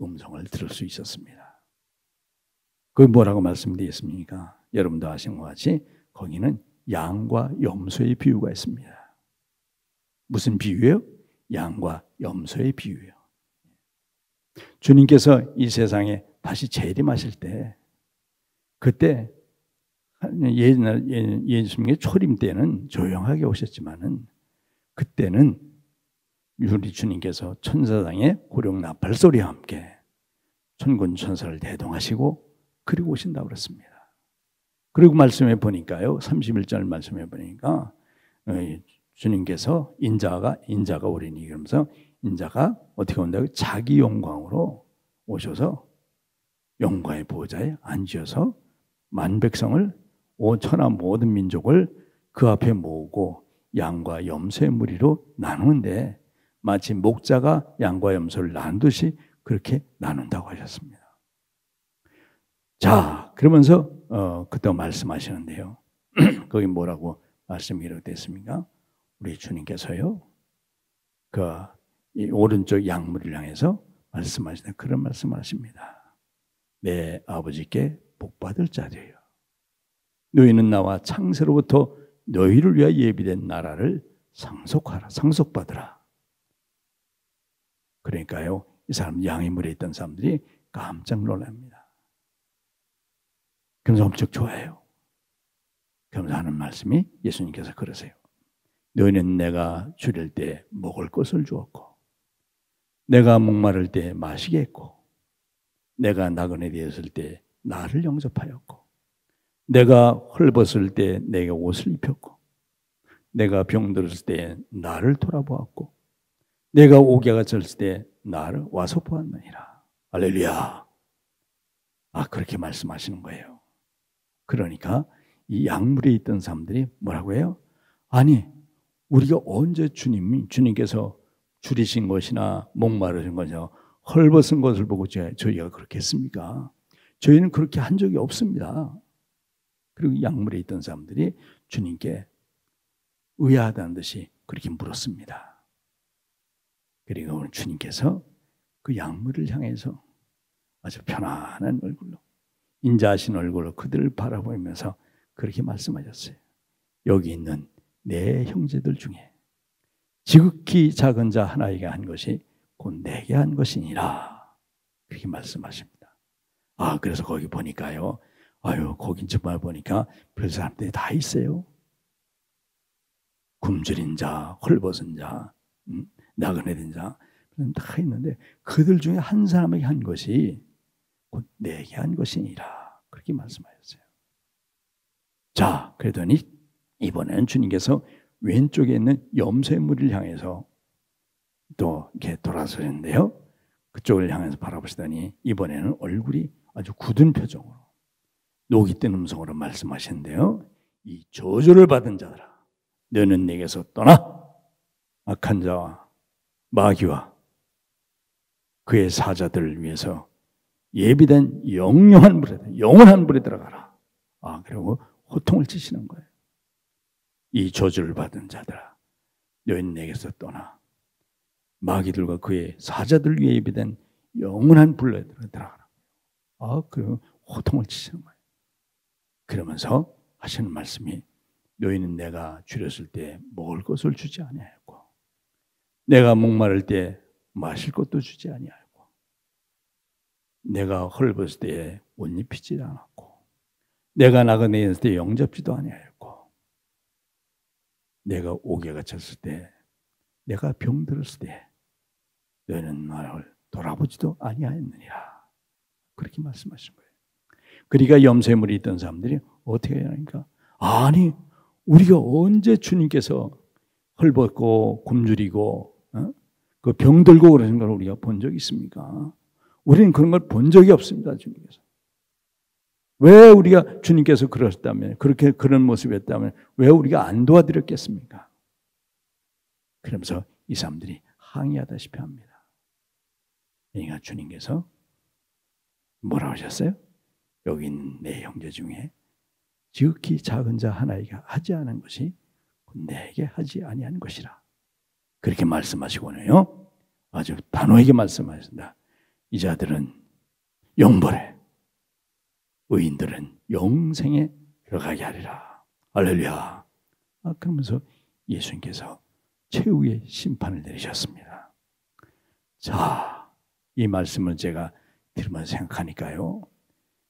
음성을 들을 수 있었습니다. 그게 뭐라고 말씀드렸습니까? 여러분도 아신 것 같이 거기는 양과 염소의 비유가 있습니다. 무슨 비유예요? 양과 염소의 비유예요. 주님께서 이 세상에 다시 재림하실 때 그때 예수님의 초림 때는 조용하게 오셨지만은 그때는 우리 주님께서 천사장의 고령 나팔 소리와 함께 천군 천사를 대동하시고 그리고 오신다고 그랬습니다. 그리고 말씀해 보니까요. 31절 말씀해 보니까 주님께서 인자가 오리니 그러면서 인자가 어떻게 온다고? 자기 영광으로 오셔서 영광의 보좌에 앉으셔서 만백성을 천하 모든 민족을 그 앞에 모으고 양과 염소의 무리로 나누는데 마치 목자가 양과 염소를 나누듯이 그렇게 나눈다고 하셨습니다. 자, 그러면서 그때 말씀하시는데요. 거기 뭐라고 말씀이 이렇게 됐습니까? 우리 주님께서요. 이 오른쪽 양무리를 향해서 말씀하시는 그런 말씀을 하십니다. 내 아버지께 복받을 자들이요. 너희는 나와 창세로부터 너희를 위하여 예비된 나라를 상속하라, 상속받으라. 그러니까요, 이 사람 양의 물에 있던 사람들이 깜짝 놀랍니다. 그러면서 엄청 좋아해요. 그러면서 하는 말씀이 예수님께서 그러세요. 너희는 내가 줄일 때 먹을 것을 주었고, 내가 목마를 때 마시게 했고, 내가 나그네 되었을 때 나를 영접하였고, 내가 헐벗을 때 내게 옷을 입혔고, 내가 병들었을 때 나를 돌아보았고, 내가 옥에 갇혔을 때 나를 와서 보았느니라. 할렐루야. 그렇게 말씀하시는 거예요. 그러니까 이 양물에 있던 사람들이 뭐라고 해요? 아니, 우리가 언제 주님께서 줄이신 것이나 목마르신 것이나 헐벗은 것을 보고 저희가 그렇게 했습니까? 저희는 그렇게 한 적이 없습니다. 그리고 양물에 있던 사람들이 주님께 의아하다는 듯이 그렇게 물었습니다. 그리고 오늘 주님께서 그 양물을 향해서 아주 편안한 얼굴로, 인자하신 얼굴로 그들을 바라보면서 그렇게 말씀하셨어요. 여기 있는 내 형제들 중에 지극히 작은 자 하나에게 한 것이 곧 내게 한 것이니라. 그렇게 말씀하십니다. 그래서 거기 보니까요, 거긴 정말 보니까 별 사람들이 다 있어요. 굶주린 자, 헐벗은 자, 나그네 된 자, 다 있는데 그들 중에 한 사람에게 한 것이 곧 내게 한 것이니라. 그렇게 말씀하셨어요. 자, 그러더니 이번에는 주님께서 왼쪽에 있는 염소의 무리를 향해서 또 이렇게 돌아서셨는데요. 그쪽을 향해서 바라보시더니 이번에는 얼굴이 아주 굳은 표정으로 녹이 뜬 음성으로 말씀하시는데요. 이 저주를 받은 자들아, 너는 내게서 떠나 악한 자와 마귀와 그의 사자들을 위해서 예비된 영원한 불에 들어가라. 그리고 호통을 치시는 거예요. 이 저주를 받은 자들아, 너희는 내게서 떠나 마귀들과 그의 사자들 위해 예비된 영원한 불에 들어가라. 그리고 호통을 치시는 거예요. 그러면서 하시는 말씀이 너희는 내가 줄였을 때 먹을 것을 주지 아니하였고, 내가 목마를 때 마실 것도 주지 아니하였고, 내가 헐벗을 때 옷 입히지 않았고, 내가 나그네 있을 때 영접지도 아니하였고, 내가 옥에 갇혔을 때, 내가 병들었을 때 너희는 나를 돌아보지도 아니하였느니라. 그렇게 말씀하신 거예요. 그러니까 염세물이 있던 사람들이 어떻게 해야 하니까, 아니 우리가 언제 주님께서 헐벗고 굶주리고 그 병들고 그러는 걸 우리가 본 적이 있습니까? 우리는 그런 걸 본 적이 없습니다. 주님께서. 왜 우리가 주님께서 그러셨다면, 그렇게 그런 모습이었다면 왜 우리가 안 도와드렸겠습니까? 그러면서 이 사람들이 항의하다시피 합니다. 그러니까 주님께서 뭐라고 하셨어요? 여기 있는 내 형제 중에 지극히 작은 자 하나에게 하지 않은 것이 내게 하지 아니한 것이라. 그렇게 말씀하시고는요, 아주 단호하게 말씀하신다. 이 자들은 영벌에, 의인들은 영생에 들어가게 하리라. 할렐루야. 그러면서 예수님께서 최후의 심판을 내리셨습니다. 자, 이 말씀을 제가 들으면서 생각하니까요,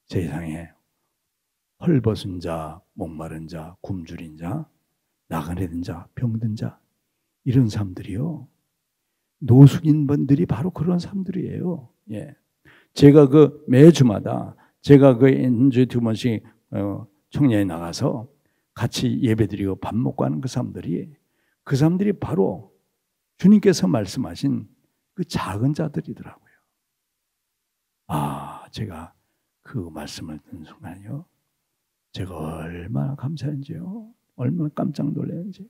세상에 헐벗은 자, 목마른 자, 굶주린 자, 나그네 된 자, 병든 자, 이런 사람들이요, 노숙인분들이 바로 그런 사람들이에요. 예. 제가 그 매주마다 제가 그 인주에 2번씩 청년에 나가서 같이 예배드리고 밥 먹고 하는 그 사람들이 바로 주님께서 말씀하신 그 작은 자들이더라고요. 제가 그 말씀을 듣는 순간요, 제가 얼마나 감사한지요, 얼마나 깜짝 놀랐는지.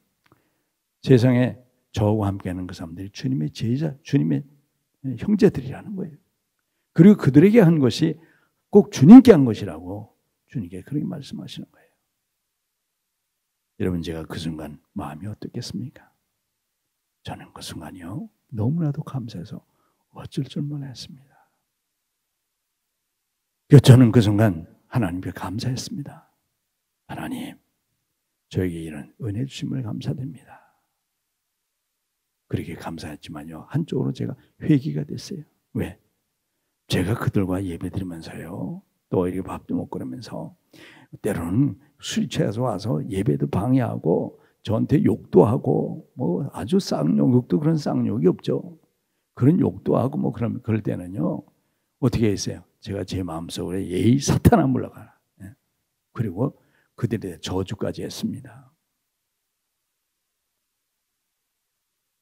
세상에 저와 함께하는 그 사람들이 주님의 제자, 주님의 형제들이라는 거예요. 그리고 그들에게 한 것이 꼭 주님께 한 것이라고 주님께 그렇게 말씀하시는 거예요. 여러분, 제가 그 순간 마음이 어떻겠습니까? 저는 그 순간이요, 너무나도 감사해서 어쩔 줄 몰랐습니다. 저는 그 순간 하나님께 감사했습니다. 하나님, 저에게 이런 은혜 주심을 감사드립니다. 그렇게 감사했지만요, 한쪽으로 제가 회개가 됐어요. 왜? 제가 그들과 예배드리면서요, 또 이렇게 밥도 먹고 그러면서 때로는 술 취해서 와서 예배도 방해하고 저한테 욕도 하고 뭐 아주 욕도 그런 쌍욕이 없죠. 그런 욕도 하고 뭐 그럴 때는요, 어떻게 했어요? 제가 제 마음속으로 예의 사탄아 물러가라. 그리고 그들에 저주까지 했습니다.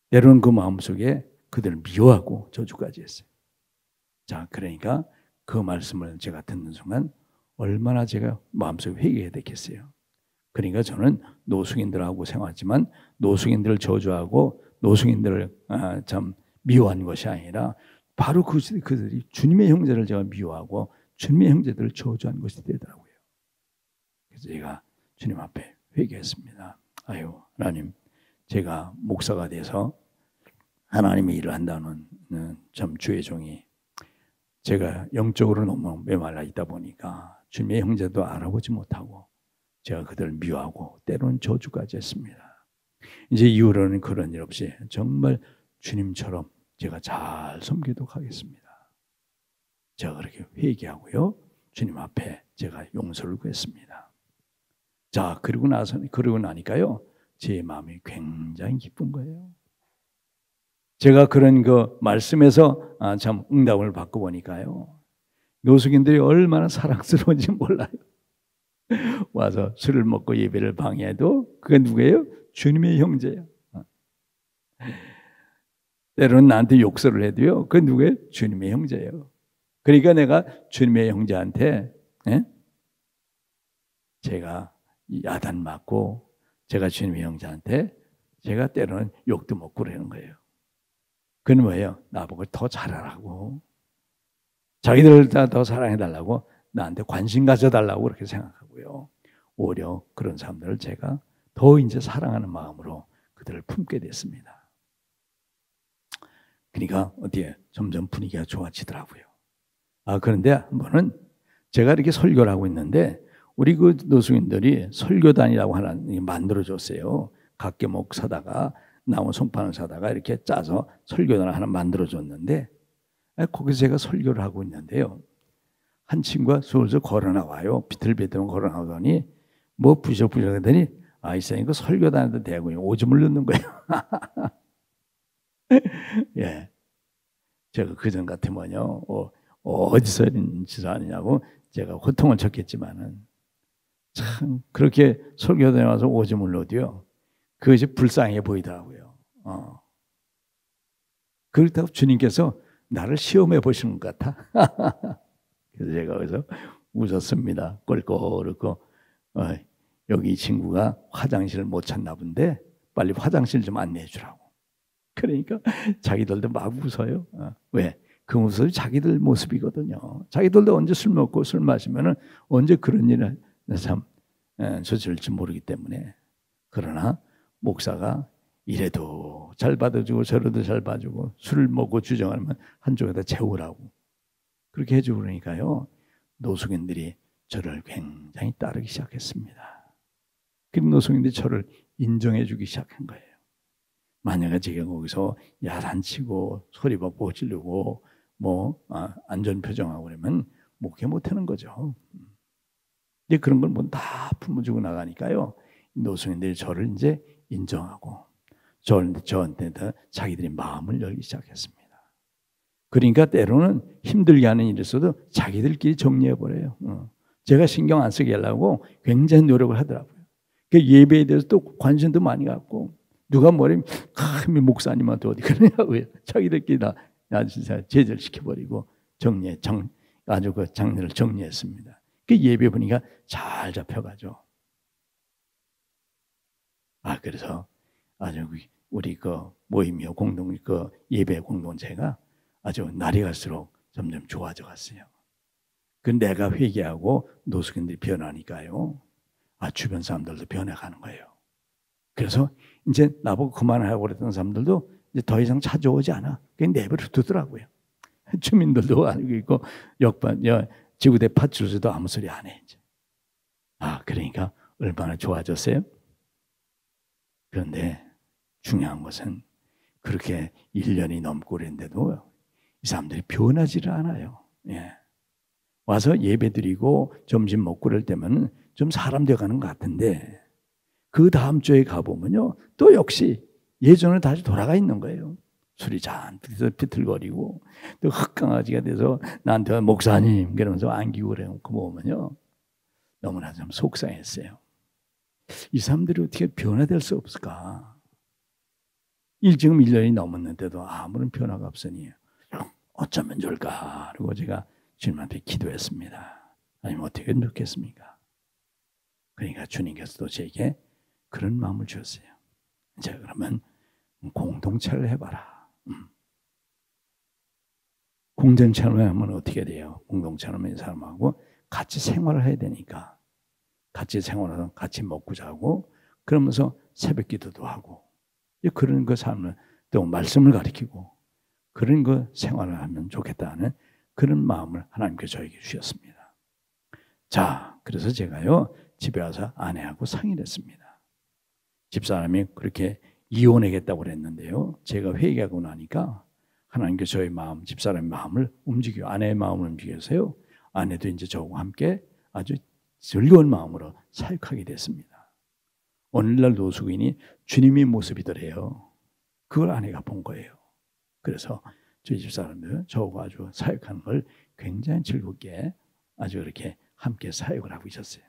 때로는 그 마음속에 그들을 미워하고 저주까지 했어요. 자, 그러니까 그 말씀을 제가 듣는 순간 얼마나 제가 마음속에 회개해야 되겠어요. 그러니까 저는 노숙인들하고 생활했지만 노숙인들을 저주하고 노숙인들을 참 미워한 것이 아니라 바로 그들이 주님의 형제를 제가 미워하고 주님의 형제들을 저주한 것이 되더라고요. 그래서 제가 주님 앞에 회개했습니다. 아유, 하나님, 제가 목사가 돼서 하나님의 일을 한다는 참 주의 종이 제가 영적으로 너무 메말라 있다 보니까 주님의 형제도 알아보지 못하고 제가 그들을 미워하고 때로는 저주까지 했습니다. 이제 이후로는 그런 일 없이 정말 주님처럼 제가 잘 섬기도록 하겠습니다. 제가 그렇게 회개하고요, 주님 앞에 제가 용서를 구했습니다. 자, 그러고 나니까요, 제 마음이 굉장히 기쁜 거예요. 제가 그런 그 말씀에서 참 응답을 받고 보니까요, 노숙인들이 얼마나 사랑스러운지 몰라요. 와서 술을 먹고 예배를 방해해도 그게 누구예요? 주님의 형제예요. 때로는 나한테 욕설을 해도요, 그게 누구예요? 주님의 형제예요. 그러니까 내가 주님의 형제한테 제가 야단 맞고 제가 주님의 형제한테 제가 때로는 욕도 먹고 그러는 거예요. 그건 뭐예요? 나보고 더 잘하라고, 자기들 더 사랑해달라고, 나한테 관심 가져달라고 그렇게 생각하고요. 오히려 그런 사람들을 제가 더 이제 사랑하는 마음으로 그들을 품게 됐습니다. 그러니까 어디에 점점 분위기가 좋아지더라고요. 그런데 한 번은 제가 이렇게 설교를 하고 있는데 우리 그 노숙인들이 설교단이라고 하나 만들어줬어요. 각계목 사다가 나무 송판을 사다가 이렇게 짜서 설교단을 하나 만들어줬는데, 거기서 제가 설교를 하고 있는데요, 한 친구가 슬슬 걸어 나와요. 비틀비틀 걸어 나오더니 뭐 부셔부셔 하더니 이사님 그 설교단에도 대고 오줌을 넣는 거예요. 예, 제가 그전 같으면요, 어디서 이런 짓을 하느냐고 제가 호통을 쳤겠지만은 참 그렇게 설교단에 와서 오줌을 넣어도요, 그것이 불쌍해 보이더라고요. 그렇다고 주님께서 나를 시험해 보시는 것 같아. 그래서 제가 거기서 웃었습니다. 꼴꼴 웃고, 여기 이 친구가 화장실을 못 찾나 본데 빨리 화장실 좀 안내해 주라고. 그러니까 자기들도 막 웃어요. 왜? 그 모습이 자기들 모습이거든요. 자기들도 언제 술 먹고 술 마시면은 언제 그런 일을 참 저질지 모르기 때문에. 그러나 목사가 이래도 잘 받아주고 저래도 잘 봐주고 술을 먹고 주정하면 한쪽에다 재우라고 그렇게 해주고 그러니까요, 노숙인들이 저를 굉장히 따르기 시작했습니다. 그 노숙인들이 저를 인정해주기 시작한 거예요. 만약에 제가 거기서 야단치고 소리 받고 지르고 뭐 안전 표정하고 그러면 목회 못하는 거죠. 근데 그런 걸 뭐 다 품어주고 나가니까요, 노숙인들이 저를 이제 인정하고 저한테 자기들이 마음을 열기 시작했습니다. 그러니까 때로는 힘들게 하는 일이 있어도 자기들끼리 정리해버려요. 제가 신경 안 쓰게 하려고 굉장히 노력을 하더라고요. 예배에 대해서 또 관심도 많이 갖고, 누가 뭐라면 목사님한테 어디 그러냐고요. 자기들끼리 다 진짜 제절시켜버리고 아주 그 장르를 정리했습니다. 그 예배 분위기가 잘 잡혀가죠. 그래서 아주 우리 그 모임이요, 그 예배 공동체가 아주 날이 갈수록 점점 좋아져 갔어요. 그 내가 회개하고 노숙인들이 변하니까요, 주변 사람들도 변해가는 거예요. 그래서 이제 나보고 그만하라고 그랬던 사람들도 이제 더 이상 찾아오지 않아. 그냥 내버려 두더라고요. 주민들도 알고 있고 지구대 파출소도 아무 소리 안 해. 이제. 그러니까 얼마나 좋아졌어요? 그런데 중요한 것은 그렇게 1년이 넘고 그랬는데도 이 사람들이 변하지를 않아요. 예. 와서 예배 드리고 점심 먹고 그럴 때면 좀 사람 되어가는 것 같은데 그 다음 주에 가보면요. 또 역시 예전으로 다시 돌아가 있는 거예요. 술이 잔뜩 비틀거리고 또 흑강아지가 돼서 나한테 목사님 그러면서 안기고 그래놓고 보면요. 너무나 좀 속상했어요. 이 사람들이 어떻게 변화될 수 없을까? 지금 1년이 넘었는데도 아무런 변화가 없으니 어쩌면 좋을까? 그리고 제가 주님한테 기도했습니다. 아니면 어떻게 하면 좋겠습니까? 그러니까 주님께서도 제게 그런 마음을 주셨어요. 자, 그러면 공동체를 해봐라. 공동체를 하면 어떻게 돼요? 공동체를 하면 이 사람하고 같이 생활을 해야 되니까 같이 생활하서 같이 먹고 자고 그러면서 새벽 기도도 하고 그런 그 삶을 또 말씀을 가르치고 그런 그 생활을 하면 좋겠다는 그런 마음을 하나님께서 저에게 주셨습니다. 자, 그래서 제가요 집에 와서 아내하고 상의를 했습니다. 집사람이 그렇게 이혼하겠다고 그랬는데요. 제가 회개하고 나니까 하나님께서 저의 마음, 집사람의 마음을 움직여 아내의 마음을 움직여서요. 아내도 이제 저와 함께 아주 즐거운 마음으로 사역하게 됐습니다. 오늘날 노숙인이 주님의 모습이더래요. 그걸 아내가 본 거예요. 그래서 저희 집사람들 저하고 아주 사역하는 걸 굉장히 즐겁게 아주 이렇게 함께 사역을 하고 있었어요.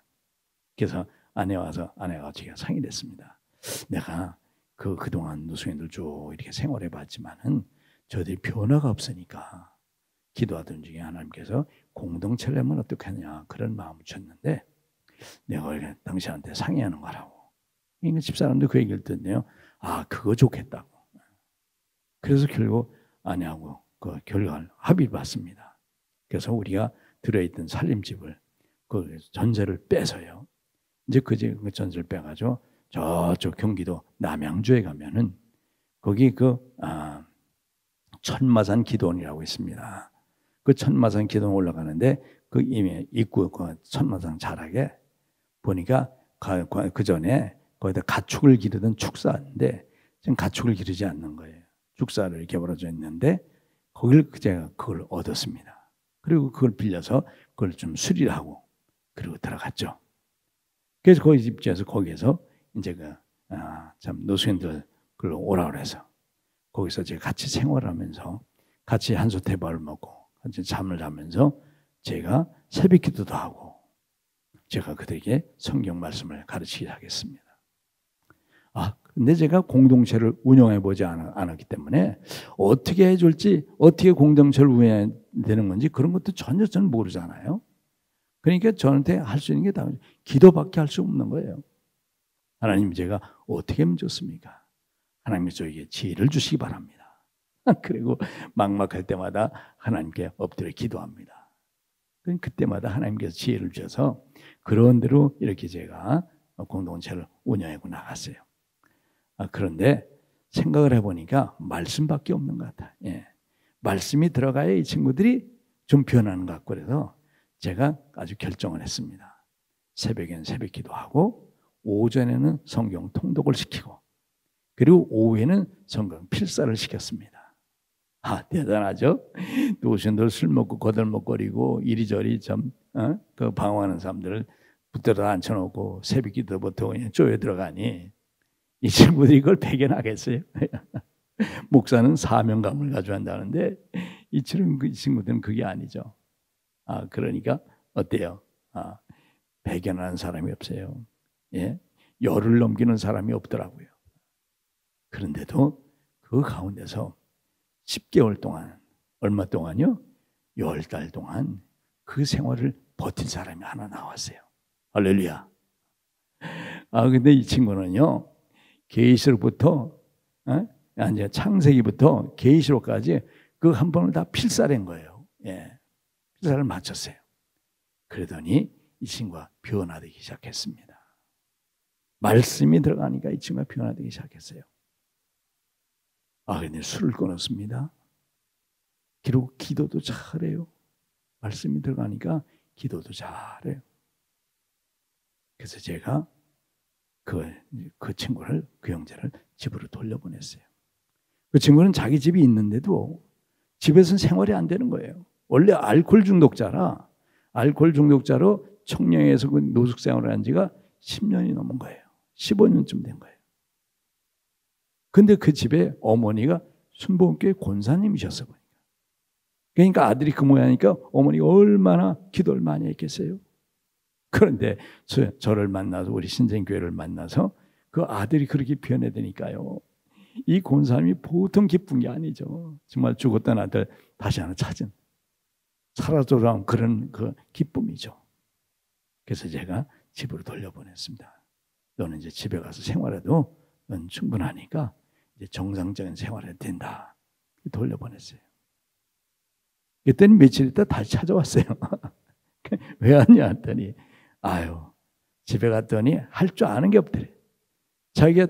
그래서 아내가 제가 상의를 했습니다. 내가 그동안 노숙인들 쭉 이렇게 생활해 봤지만은 저들이 변화가 없으니까 기도하던 중에 하나님께서 공동체를 하면 어떡하냐 그런 마음을 줬는데 내가 당신한테 상의하는 거라고. 그러니까 집사람도 그 얘기를 듣네요. 그거 좋겠다고. 그래서 결국 아내하고 그 결과를 합의를 봤습니다. 그래서 우리가 들어있던 살림집을 그 전세를 빼서요. 이제 그 전세를 빼가지고 저쪽 경기도 남양주에 가면은 거기 천마산 기도원이라고 있습니다. 그 천마산 기도원 올라가는데 그 이미 입구 그 천마산 자락에 보니까 그 전에 거기다 가축을 기르던 축사인데 지금 가축을 기르지 않는 거예요. 축사를 이렇게 벌어져 있는데 제가 그걸 얻었습니다. 그리고 그걸 빌려서 그걸 좀 수리를 하고 그리고 들어갔죠. 그래서 거기 집주에서 거기에서 이제 참 노숙인들 그걸 오라 그래서 거기서 제가 같이 생활하면서 같이 한솥대밥을 먹고 같이 잠을 자면서 제가 새벽 기도도 하고 제가 그들에게 성경 말씀을 가르치기 하겠습니다. 근데 제가 공동체를 운영해 보지 않았기 때문에 어떻게 해줄지 어떻게 공동체를 운영해야 되는 건지 그런 것도 전혀 저는 모르잖아요. 그러니까 저한테 할 수 있는 게 다 기도밖에 할 수 없는 거예요. 하나님 제가 어떻게 하면 좋습니까? 하나님이 저에게 지혜를 주시기 바랍니다. 그리고 막막할 때마다 하나님께 엎드려 기도합니다. 그때마다 하나님께서 지혜를 주셔서 그런 대로 이렇게 제가 공동체를 운영하고 나갔어요. 그런데 생각을 해보니까 말씀밖에 없는 것 같아요. 예. 말씀이 들어가야 이 친구들이 좀 변하는 것 같고 그래서 제가 아주 결정을 했습니다. 새벽에는 새벽 기도하고 오전에는 성경 통독을 시키고 그리고 오후에는 성경 필사를 시켰습니다. 대단하죠? 노신들 술 먹고 거들먹거리고 이리저리 그 방황하는 사람들을 붙들어 앉혀놓고 새벽 기도부터 그냥 쪼여 들어가니 이 친구들이 이걸 배견하겠어요? 목사는 사명감을 가지고 한다는데 이 친구들은 그게 아니죠. 그러니까 어때요? 배견하는 사람이 없어요. 예? 열을 넘기는 사람이 없더라고요. 그런데도 그 가운데서 10개월 동안, 얼마 동안요? 10달 동안 그 생활을 버틴 사람이 하나 나왔어요. 할렐루야. 근데 이 친구는요, 계시록부터, 이제 창세기부터 계시록까지 그 한 번을 다 필사한 거예요. 예. 필사를 마쳤어요. 그러더니 이 친구가 변화되기 시작했습니다. 말씀이 들어가니까 이 친구가 변화되기 시작했어요. 근데 술을 끊었습니다. 그리고 기도도 잘해요. 말씀이 들어가니까 기도도 잘해요. 그래서 제가 그 친구를, 그 형제를 집으로 돌려보냈어요. 그 친구는 자기 집이 있는데도 집에서는 생활이 안 되는 거예요. 원래 알코올 중독자로 청량에서 그 노숙 생활을 한 지가 10년이 넘은 거예요. 15년쯤 된 거예요. 근데 그 집에 어머니가 순복음교회 권사님이셨어. 그러니까 아들이 그 모양이니까 어머니가 얼마나 기도를 많이 했겠어요. 그런데 저를 만나서, 우리 신생교회를 만나서 그 아들이 그렇게 변해되니까요, 이 권사님이 보통 기쁜 게 아니죠. 정말 죽었던 아들 다시 하나 찾은, 살아 돌아온 그런 그 기쁨이죠. 그래서 제가 집으로 돌려보냈습니다. 너는 이제 집에 가서 생활해도 넌 충분하니까 이제 정상적인 생활해도 된다. 돌려보냈어요. 그때는 며칠 있다 다시 찾아왔어요. 왜 왔냐 했더니, 집에 갔더니 할 줄 아는 게 없더래. 자기가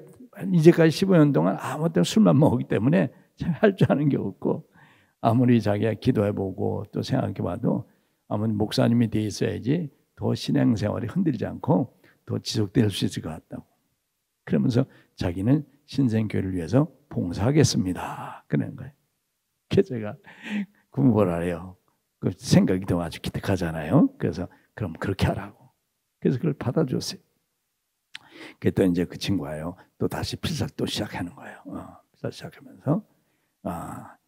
이제까지 15년 동안 아무 때나 술만 먹었기 때문에 할 줄 아는 게 없고, 아무리 자기가 기도해보고 또 생각해봐도 아무리 목사님이 돼 있어야지 더 신앙생활이 흔들리지 않고 더 지속될 수 있을 것 같다고. 그러면서 자기는 신생교회를 위해서 봉사하겠습니다. 그러는 거예요. 그래서 제가 뭐라 해요. 그 생각이 더 아주 기특하잖아요. 그래서 그럼 그렇게 하라고. 그래서 그걸 받아줬어요. 그랬더니 이제 그 친구가요, 또 다시 필사를 또 시작하는 거예요. 필사 시작하면서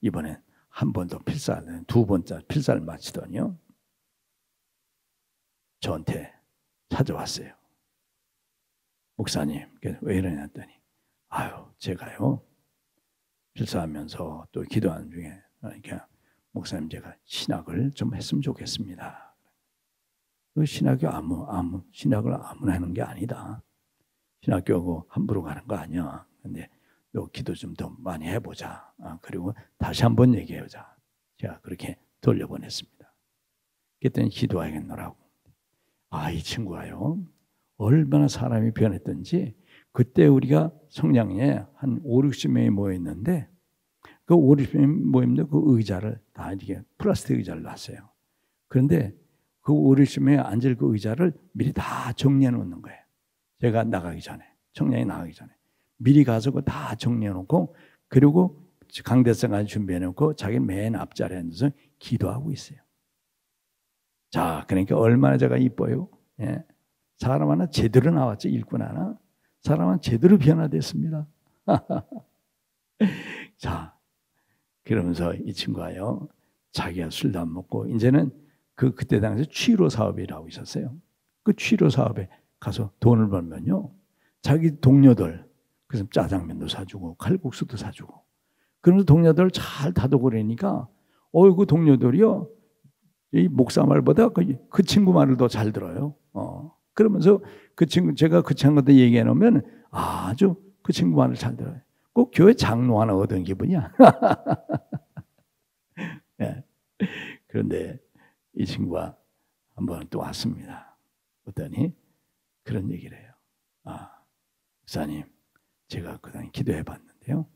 이번엔 한 번 더 필사를, 두 번째 필사를 마치더니요, 저한테 찾아왔어요. 목사님, 왜 이러냐 했더니, 제가요 필사하면서 또 기도하는 중에, 그러니까 목사님, 제가 신학을 좀 했으면 좋겠습니다. 그 신학이 신학을 아무나 하는 게 아니다. 신학교하고 함부로 가는 거 아니야. 근데 너 기도 좀 더 많이 해보자. 그리고 다시 한번 얘기해보자. 제가 그렇게 돌려보냈습니다. 그랬더니 기도하겠노라고. 이 친구가요, 얼마나 사람이 변했던지, 그때 우리가 성장에 한 5, 60명이 모였는데, 그 5, 60명 모임도 그 의자를 다 이렇게 플라스틱 의자를 놨어요. 그런데 그 5, 60명이 앉을 그 의자를 미리 다 정리해 놓는 거예요. 제가 나가기 전에, 청량이 나가기 전에 미리 가서 그거 다 정리해 놓고, 그리고 강대상까지 준비해 놓고 자기 맨 앞자리에 앉아서 기도하고 있어요. 자, 그러니까 얼마나 제가 이뻐요. 예. 사람 하나 제대로 나왔죠. 일꾼 하나. 사람 하나 제대로 변화됐습니다. 자, 그러면서 이 친구가요, 자기가 술도 안 먹고, 이제는 그때 당시 취로 사업이라고 있었어요. 그 취로 사업에 가서 돈을 벌면요, 자기 동료들, 그래서 짜장면도 사주고 칼국수도 사주고, 그러면서 동료들 잘 다독으려니까 그 동료들이요, 이 목사 말보다 그 친구 말을 더 잘 들어요. 그러면서 제가 그 친구한테 얘기해 놓으면 아주 그 친구 말을 잘 들어요. 꼭 교회 장로 하나 얻은 기분이야. 네. 그런데 이 친구가 한번 또 왔습니다. 그랬더니 그런 얘기를 해요. 목사님, 제가 그동안 기도해 봤는데요.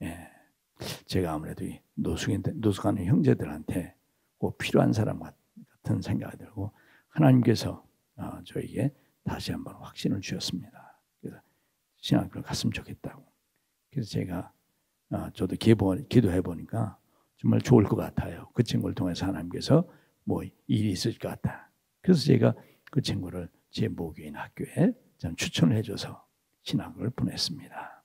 예, 제가 아무래도 이 노숙하는 형제들한테 꼭 필요한 사람 같은 생각이 들고, 하나님께서 저에게 다시 한번 확신을 주셨습니다. 그래서 신학교를 갔으면 좋겠다고. 그래서 제가 저도 기도해 보니까 정말 좋을 것 같아요. 그 친구를 통해서 하나님께서 일이 있을 것 같다. 그래서 제가 그 친구를 제 모교인 학교에 좀 추천을 해줘서 신학을 보냈습니다.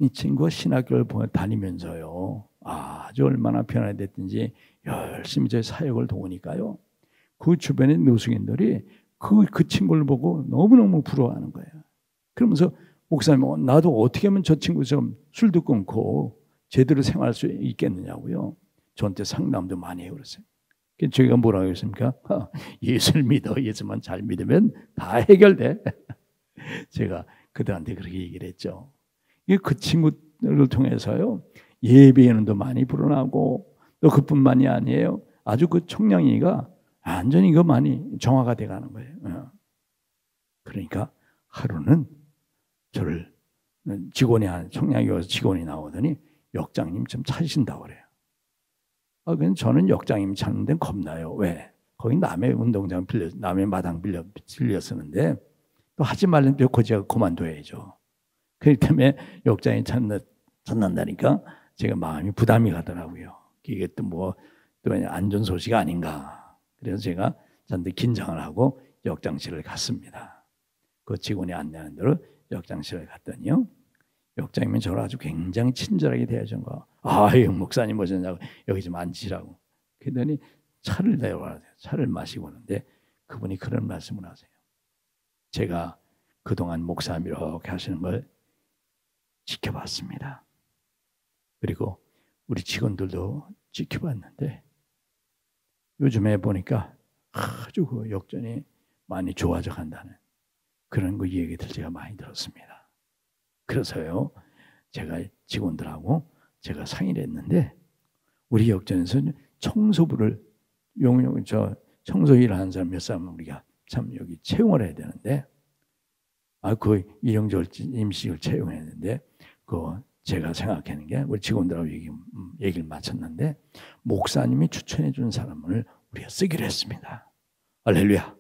이 친구가 신학교를 다니면서요, 아주 얼마나 변화됐든지 열심히 저희 사역을 도우니까요, 그 주변의 노숙인들이 그 친구를 보고 너무너무 부러워하는 거예요. 그러면서 목사님, 나도 어떻게 하면 저 친구처럼 술도 끊고 제대로 생활할 수 있겠느냐고요. 저한테 상담도 많이 해버렸어요. 제가 뭐라고 했습니까? 예수를 믿어. 예수만 잘 믿으면 다 해결돼. 제가 그들한테 그렇게 얘기를 했죠. 그 친구들을 통해서요, 예배에는도 많이 불어나고, 또 그뿐만이 아니에요. 아주 그 청량이가 완전히 많이 정화가 돼가는 거예요. 그러니까 하루는 저를 청량이 와서 직원이 나오더니 역장님 좀 찾으신다고 그래요. 근데 저는 역장님 찾는 데는 겁나요. 왜? 거기 남의 운동장 남의 마당 빌려 쓰는데 또 하지 말는 벽 제가 그만둬야죠. 그렇기 때문에 욕장에 찾는다니까 제가 마음이 부담이 가더라고요. 이게 또 안 좋은 소식 아닌가. 그래서 제가 잔뜩 긴장을 하고 역장실을 갔습니다. 그 직원이 안내하는 대로 역장실을 갔더니요. 역장이면 저를 아주 굉장히 친절하게 대해준 거. 아유, 목사님 오셨냐고 여기 좀 앉으시라고. 그러더니 차를 내려와야 돼요. 차를 마시고 오는데 그분이 그런 말씀을 하세요. 제가 그동안 목사님 이렇게 하시는 걸 지켜봤습니다. 그리고 우리 직원들도 지켜봤는데 요즘에 보니까 아주 그 역전이 많이 좋아져 간다는 그런 그 얘기들 제가 많이 들었습니다. 그래서요, 제가 직원들하고 제가 상의를 했는데 우리 역전에서 청소부를 청소 일을 하는 사람 몇 사람 우리가 참 여기 채용을 해야 되는데 그 일용직 임시직을 채용해야 되는데 제가 생각하는 게 우리 직원들하고 얘기를 마쳤는데 목사님이 추천해 준 사람을 우리가 쓰기로 했습니다. 할렐루야.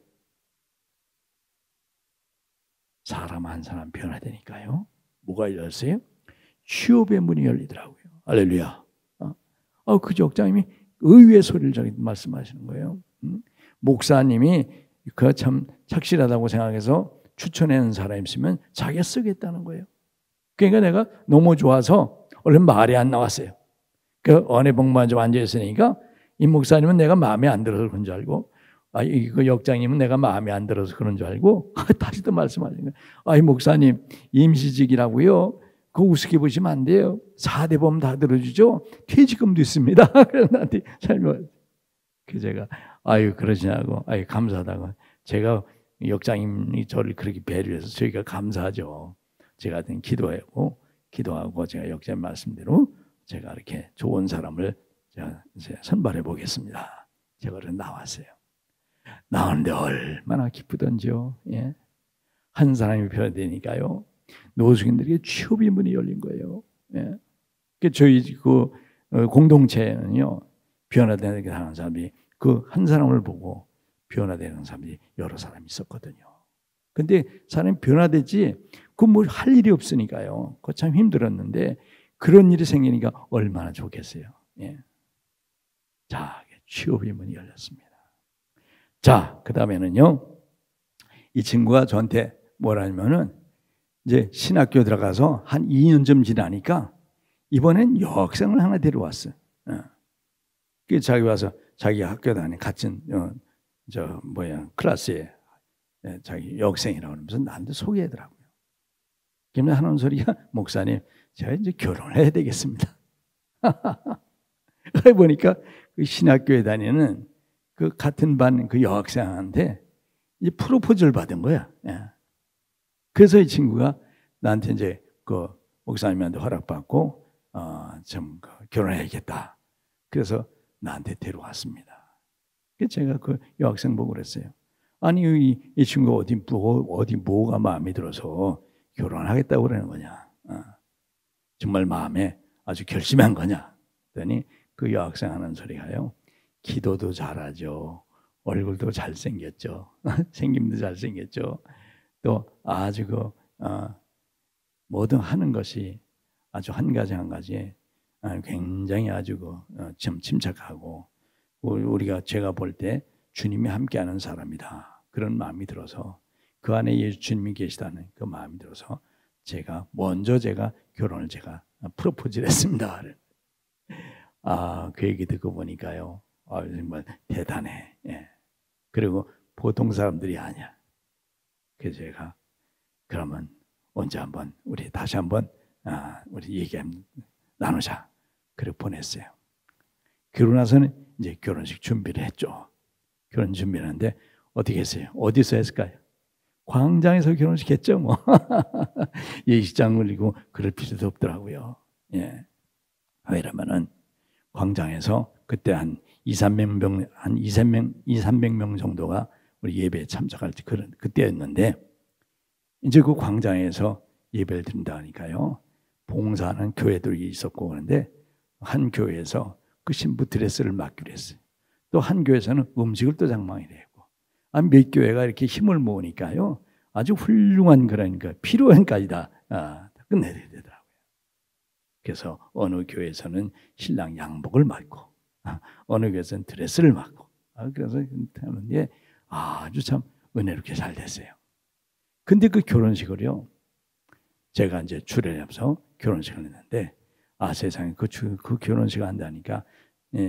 사람 한 사람 변화되니까요. 뭐가 열렸어요? 취업의 문이 열리더라고요. 할렐루야. 그 적장님이 의외의 소리를 저기 말씀하시는 거예요. 목사님이 그 참 착실하다고 생각해서 추천하는 사람이 있으면 자기가 쓰겠다는 거예요. 그러니까 내가 너무 좋아서 얼른 말이 안 나왔어요. 그 언해복만 좀 앉아 있으니까 이 목사님은 내가 마음에 안 들어서 그런 줄 알고 그 역장님은 내가 마음에 안 들어서 그런 줄 알고 다시 또 말씀하시는 거예요. 이 목사님 임시직이라고요. 그거 우습게 보시면 안 돼요. 4대 보험 다 들어주죠. 퇴직금도 있습니다. 그래서 나한테 설명. 그 제가 그러시냐고 감사하다고. 제가 역장님이 저를 그렇게 배려해서 저희가 감사하죠. 제가 기도하고 제가 역장 말씀대로 제가 이렇게 좋은 사람을 제가 이제 선발해 보겠습니다. 제가 나왔어요. 나오는데 얼마나 기쁘던지요. 예. 한 사람이 변화되니까요. 노숙인들에게 취업의 문이 열린 거예요. 예. 저희 공동체는요. 변화되게 하는 사람이 그 한 사람을 보고 변화되는 사람이 여러 사람이 있었거든요. 근데 사람이 변화되지 할 일이 없으니까요. 그거 참 힘들었는데 그런 일이 생기니까 얼마나 좋겠어요. 예. 자, 취업의 문이 열렸습니다. 자, 그 다음에는요. 이 친구가 저한테 뭐라냐면은 이제 신학교 들어가서 한 2년쯤 지나니까 이번엔 여학생을 하나 데려왔어요. 그 자기 와서 자기 학교 다니는 같은 클래스에 자기 여학생이라고 하면서 나한테 소개하더라고요. 그러면 하는 소리가 목사님 제가 이제 결혼을 해야 되겠습니다. 그래 보니까 그 신학교에 다니는 그 같은 반 그 여학생한테 이제 프로포즈를 받은 거야. 그래서 이 친구가 나한테 이제 그 목사님한테 허락받고 좀 결혼해야겠다. 그래서 나한테 데려왔습니다. 그래서 제가 그 여학생 보고 그랬어요. 아니 이 친구가 어디 뭐가 마음에 들어서 결혼하겠다고 그러는 거냐? 정말 마음에 아주 결심한 거냐? 그랬더니 그 여학생 하는 소리가요. 기도도 잘하죠. 얼굴도 잘생겼죠. 생김도 잘생겼죠. 또 아주 뭐든 하는 것이 아주 한 가지 굉장히 아주 참 침착하고 제가 볼 때 주님이 함께하는 사람이다. 그런 마음이 들어서 그 안에 예수 주님이 계시다는 그 마음이 들어서 제가 결혼을 프로포즈를 했습니다. 그 얘기 듣고 보니까요. 정말 대단해. 예. 그리고 보통 사람들이 아니야. 그래서 제가 그러면 언제 우리 다시 한번 우리 얘기 나누자. 그렇게 보냈어요. 그러고 나서는 이제 결혼식 준비를 했죠. 결혼 준비를 하는데 어떻게 했어요? 어디서 했을까요? 광장에서 결혼식 했죠. 예식장 올리고 그럴 필요도 없더라고요. 예. 왜냐면은 광장에서 그때 한 200명 정도가 우리 예배에 참석할 때 그때였는데 이제 그 광장에서 예배를 드린다 하니까요. 봉사하는 교회들이 있었고 그런데 한 교회에서 그 신부 드레스를 맡기로 했어요. 또 한 교회에서는 음식을 또 장만해야 되고, 몇 교회가 이렇게 힘을 모으니까요, 아주 훌륭한 그런 피로연까지 다 끝내야 되더라고요. 그래서 어느 교회에서는 신랑 양복을 맡고, 어느 교회에서는 드레스를 맡고, 그래서 하는데 아주 참 은혜롭게 잘 됐어요. 근데 그 결혼식을요, 제가 이제 출연해서 결혼식을 했는데, 세상에 그 결혼식을 한다니까,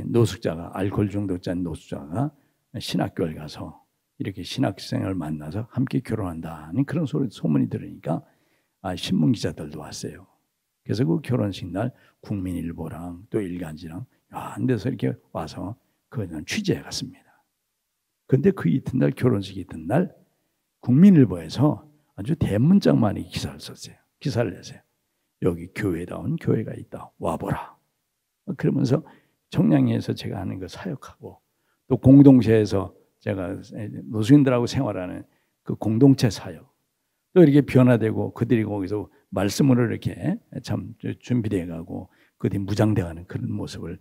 노숙자가, 알코올 중독자인 노숙자가 신학교를 가서 이렇게 신학생을 만나서 함께 결혼한다는 그런 소문이 들으니까 신문 기자들도 왔어요. 그래서 그 결혼식 날 국민일보랑 또 일간지랑 한 데서 이렇게 와서 그걸 취재해 갔습니다. 그런데 그 이튿날, 결혼식 이튿날 국민일보에서 아주 대문짝만이 기사를 썼어요. 기사를 냈어요. 여기 교회다운 교회가 있다. 와보라. 그러면서 청량리에서 제가 하는 거 사역하고, 또 공동체에서 제가 노숙인들하고 생활하는 그 공동체 사역, 또 이렇게 변화되고 그들이 거기서 말씀으로 이렇게 참 준비되어 가고 그들이 무장되어 가는 그런 모습을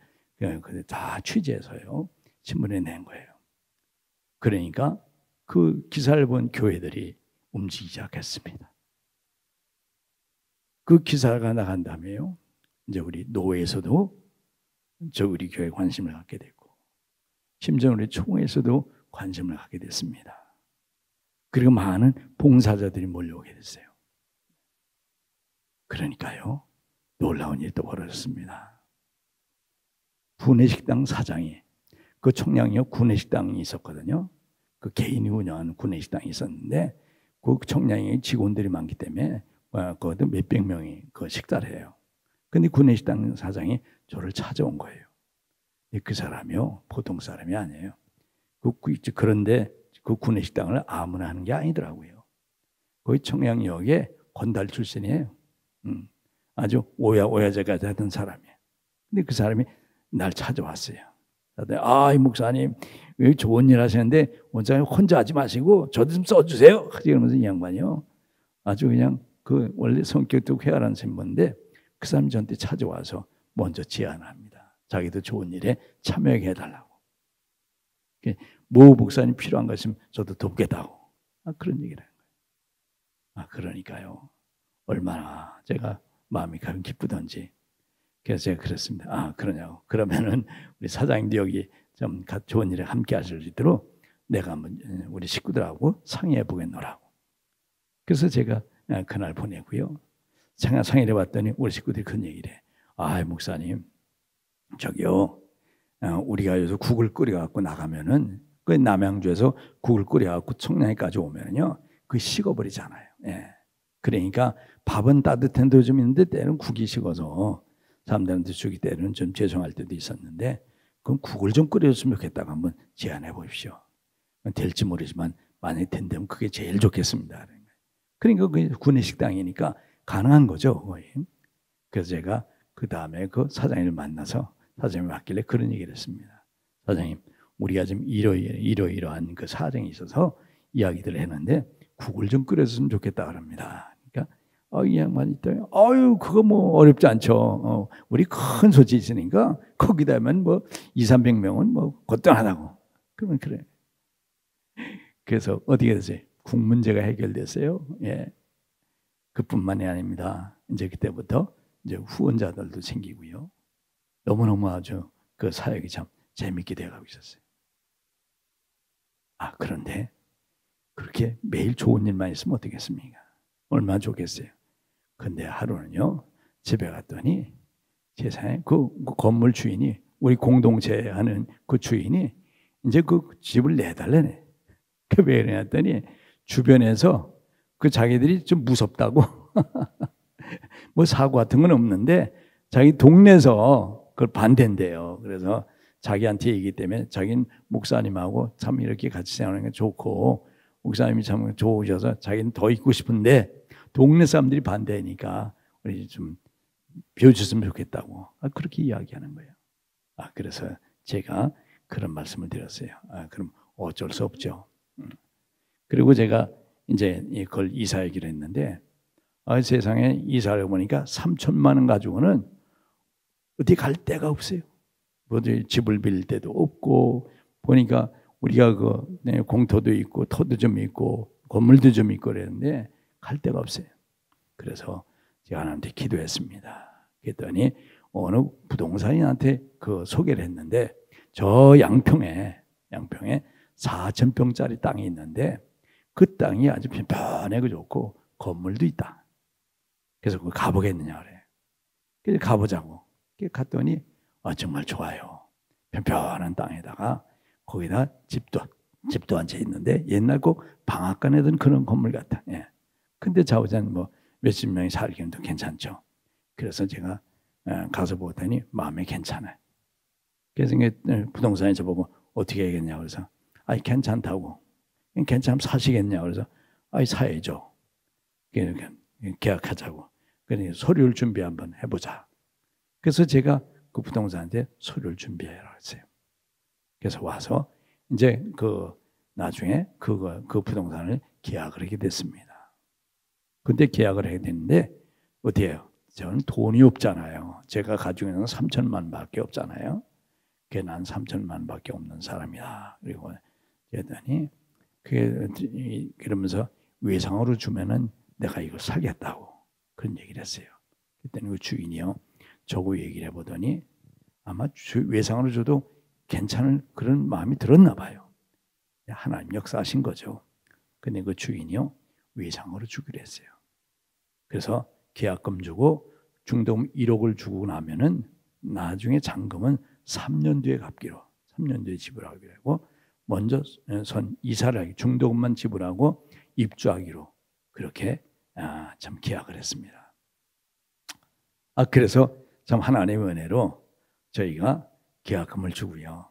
다 취재해서요, 신문에 낸 거예요. 그러니까 그 기사를 본 교회들이 움직이기 시작했습니다. 그 기사가 나간 다음에요, 이제 우리 노회에서도 우리 교회에 관심을 갖게 됐고, 심지어 우리 총회에서도 관심을 갖게 됐습니다. 그리고 많은 봉사자들이 몰려오게 됐어요. 그러니까요, 놀라운 일이 또 벌어졌습니다. 구내식당 사장이, 그 청량리에 구내식당이 있었거든요. 그 개인이 운영하는 구내식당이 있었는데, 그 청량리에 직원들이 많기 때문에 거기도 몇백 명이 그 식사를 해요. 근데 구내식당 사장이 저를 찾아온 거예요. 그 사람이요, 보통 사람이 아니에요. 그런데 그 구내식당을 아무나 하는 게 아니더라고요. 거기 청량역에 건달 출신이에요. 아주 오야제까지 하던 사람이에요. 근데 그 사람이 날 찾아왔어요. 이 목사님, 여기 좋은 일 하시는데 원장님 혼자 하지 마시고 저도 좀 써주세요. 그러면서 이 양반이요, 아주 그냥 그 원래 성격도 쾌활한 신분인데 그 사람이 저한테 찾아와서 먼저 제안합니다. 자기도 좋은 일에 참여하게 해달라고. 모 목사님 필요한 것 있으면 저도 돕겠다고. 그런 얘기를 하는 거예요. 그러니까요, 얼마나 제가 마음이 가면 기쁘던지. 그래서 제가 그랬습니다. 그러냐고. 그러면은 우리 사장님도 여기 좀 좋은 일에 함께 하실 수 있도록 내가 한번 우리 식구들하고 상의해 보겠노라고. 그래서 제가 그날 보내고요. 상의를 해봤더니 우리 식구들이 그런 얘기를 해. 목사님, 저기요, 우리가 여기서 국을 끓여갖고 나가면은 그 남양주에서 국을 끓여갖고 청량리까지 오면은요, 그 식어버리잖아요. 그러니까 밥은 따뜻한 데도 좀 있는데 때는 국이 식어서 사람들한테 주기 때는 좀 죄송할 때도 있었는데, 그럼 국을 좀 끓여줬으면 좋겠다고 한번 제안해 보십시오. 될지 모르지만 만약에 된다면 그게 제일 좋겠습니다. 그러니까 그 구내식당이니까 가능한 거죠, 거의. 그래서 제가 그 다음에 그 사장님을 만나서 사장님이 왔길래 그런 얘기를 했습니다. 사장님, 우리가 지금 이러이러한 그 사정이 있어서 이야기들을 했는데 국을 좀 끓여줬으면 좋겠다 그럽니다. 그러니까 이 양반이 있더니 그거 뭐 어렵지 않죠. 우리 큰 소지 있으니까 거기다 하면 뭐 200~300명은 뭐 거뜬하다고. 그러면 그래. 그래서 어떻게 됐어요? 국 문제가 해결됐어요. 그뿐만이 아닙니다. 이제 그때부터 이제 후원자들도 생기고요. 너무너무 아주 그 사역이 참 재밌게 되어가고 있었어요. 그런데 그렇게 매일 좋은 일만 있으면 어떻겠습니까? 얼마나 좋겠어요. 근데 하루는요, 집에 갔더니 세상에 그 건물 주인이, 우리 공동체 하는 그 주인이 이제 그 집을 내달라네. 왜 그랬더니 주변에서 그 자기들이 좀 무섭다고 뭐 사고 같은 건 없는데 자기 동네에서 그걸 반대한대요. 그래서 자기한테 얘기하기 때문에 자기는 목사님하고 참 이렇게 같이 생활하는 게 좋고 목사님이 참 좋으셔서 자기는 더 있고 싶은데 동네 사람들이 반대하니까 우리 좀 비워줬으면 좋겠다고 그렇게 이야기하는 거예요. 그래서 제가 그런 말씀을 드렸어요. 그럼 어쩔 수 없죠. 그리고 제가 이제 이걸 이사하기로 했는데 세상에 이사를 보니까 3천만 원 가지고는 어디 갈 데가 없어요. 뭐 집을 빌릴 데도 없고 보니까 우리가 공터도 있고 터도 좀 있고 건물도 좀 있고 그랬는데 갈 데가 없어요. 그래서 제가 하나님한테 기도했습니다. 그랬더니 어느 부동산인한테 그 소개를 했는데 저 양평에 4,000평짜리 땅이 있는데 그 땅이 아주 편편하고 좋고 건물도 있다. 그래서 그거 가보겠느냐 그래. 그래서 가보자고. 갔더니 정말 좋아요. 편편한 땅에다가 거기다 집도 앉아 있는데 옛날 꼭 방앗간에 든 그런 건물 같아. 예. 근데 자우자는 뭐 몇십 명이 살기는 또 괜찮죠. 그래서 제가 가서 보더니 마음에 괜찮아요. 그래서 부동산에 저보고 어떻게 해야겠냐고 그래서 괜찮다고. 괜찮으면 사시겠냐고 그래서 사야죠. 계약하자고. 그러니까 서류를 준비 한번 해보자. 그래서 제가 그 부동산한테 서류를 준비해라 했어요. 그래서 와서 이제 나중에 그 부동산을 계약을 하게 됐습니다. 근데 계약을 하게 됐는데 어떻게 해요? 저는 돈이 없잖아요. 제가 가지고 있는 3천만 밖에 없잖아요. 난 3천만 밖에 없는 사람이다. 그리고 그랬더니 그러면서 외상으로 주면은 내가 이걸 살겠다고 그런 얘기를 했어요. 그랬더니 그 주인이요. 저거 얘기를 해보더니 아마 외상으로 줘도 괜찮을 그런 마음이 들었나 봐요. 하나님 역사하신 거죠. 근데 그 주인이요. 외상으로 주기로 했어요. 그래서 계약금 주고 중도금 1억을 주고 나면은 나중에 잔금은 3년 뒤에 갚기로 3년 뒤에 지불하기로 하고 먼저 이사를 하기 중도금만 지불하고 입주하기로 그렇게 참 계약을 했습니다. 그래서 참 하나님의 은혜로 저희가 계약금을 주고요.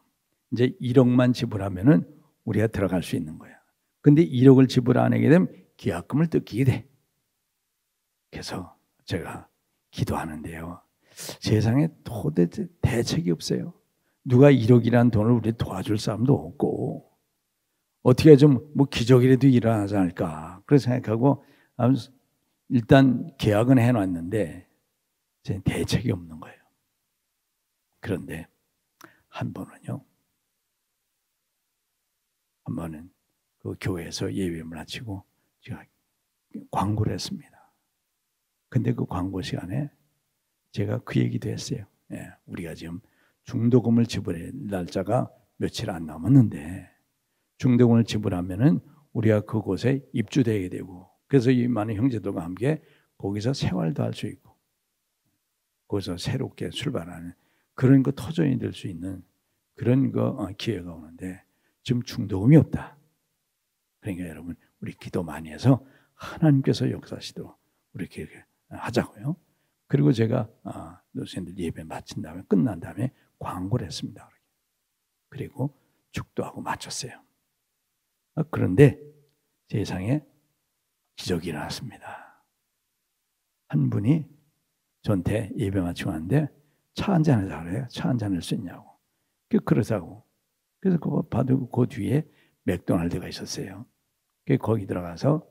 이제 1억만 지불하면은 우리가 들어갈 수 있는 거야. 근데 1억을 지불 안 하게 되면 계약금을 뜯기게 돼. 그래서 제가 기도하는데요. 세상에 도대체 대책이 없어요. 누가 1억이라는 돈을 우리 도와줄 사람도 없고 어떻게 좀 뭐 기적이라도 일어나지 않을까 그렇게 생각하고 일단 계약은 해놨는데 대책이 없는 거예요. 그런데 한 번은 그 교회에서 예배를 마치고 제가 광고를 했습니다. 근데 그 광고 시간에 제가 그 얘기도 했어요. 우리가 지금 중도금을 지불할 날짜가 며칠 안 남았는데 중도금을 지불하면은 우리가 그곳에 입주되게 되고 그래서 이 많은 형제들과 함께 거기서 생활도 할 수 있고 거기서 새롭게 출발하는 그런 거 터전이 될 수 있는 그런 기회가 오는데 지금 중도금이 없다. 그러니까 여러분 우리 기도 많이 해서 하나님께서 역사하시도록 우리 이렇게 하자고요. 그리고 제가 노선들 예배 마친 다음에 끝난 다음에 광고를 했습니다. 그리고 축도하고 마쳤어요. 그런데 세상에 기적이 일어났습니다. 한 분이 저한테 예배 마치고 왔는데 차 한잔 하자 그래요. 차 한잔 할 수 있냐고. 그러자고. 그래서 그거 봐도 그 뒤에 맥도날드가 있었어요. 거기 들어가서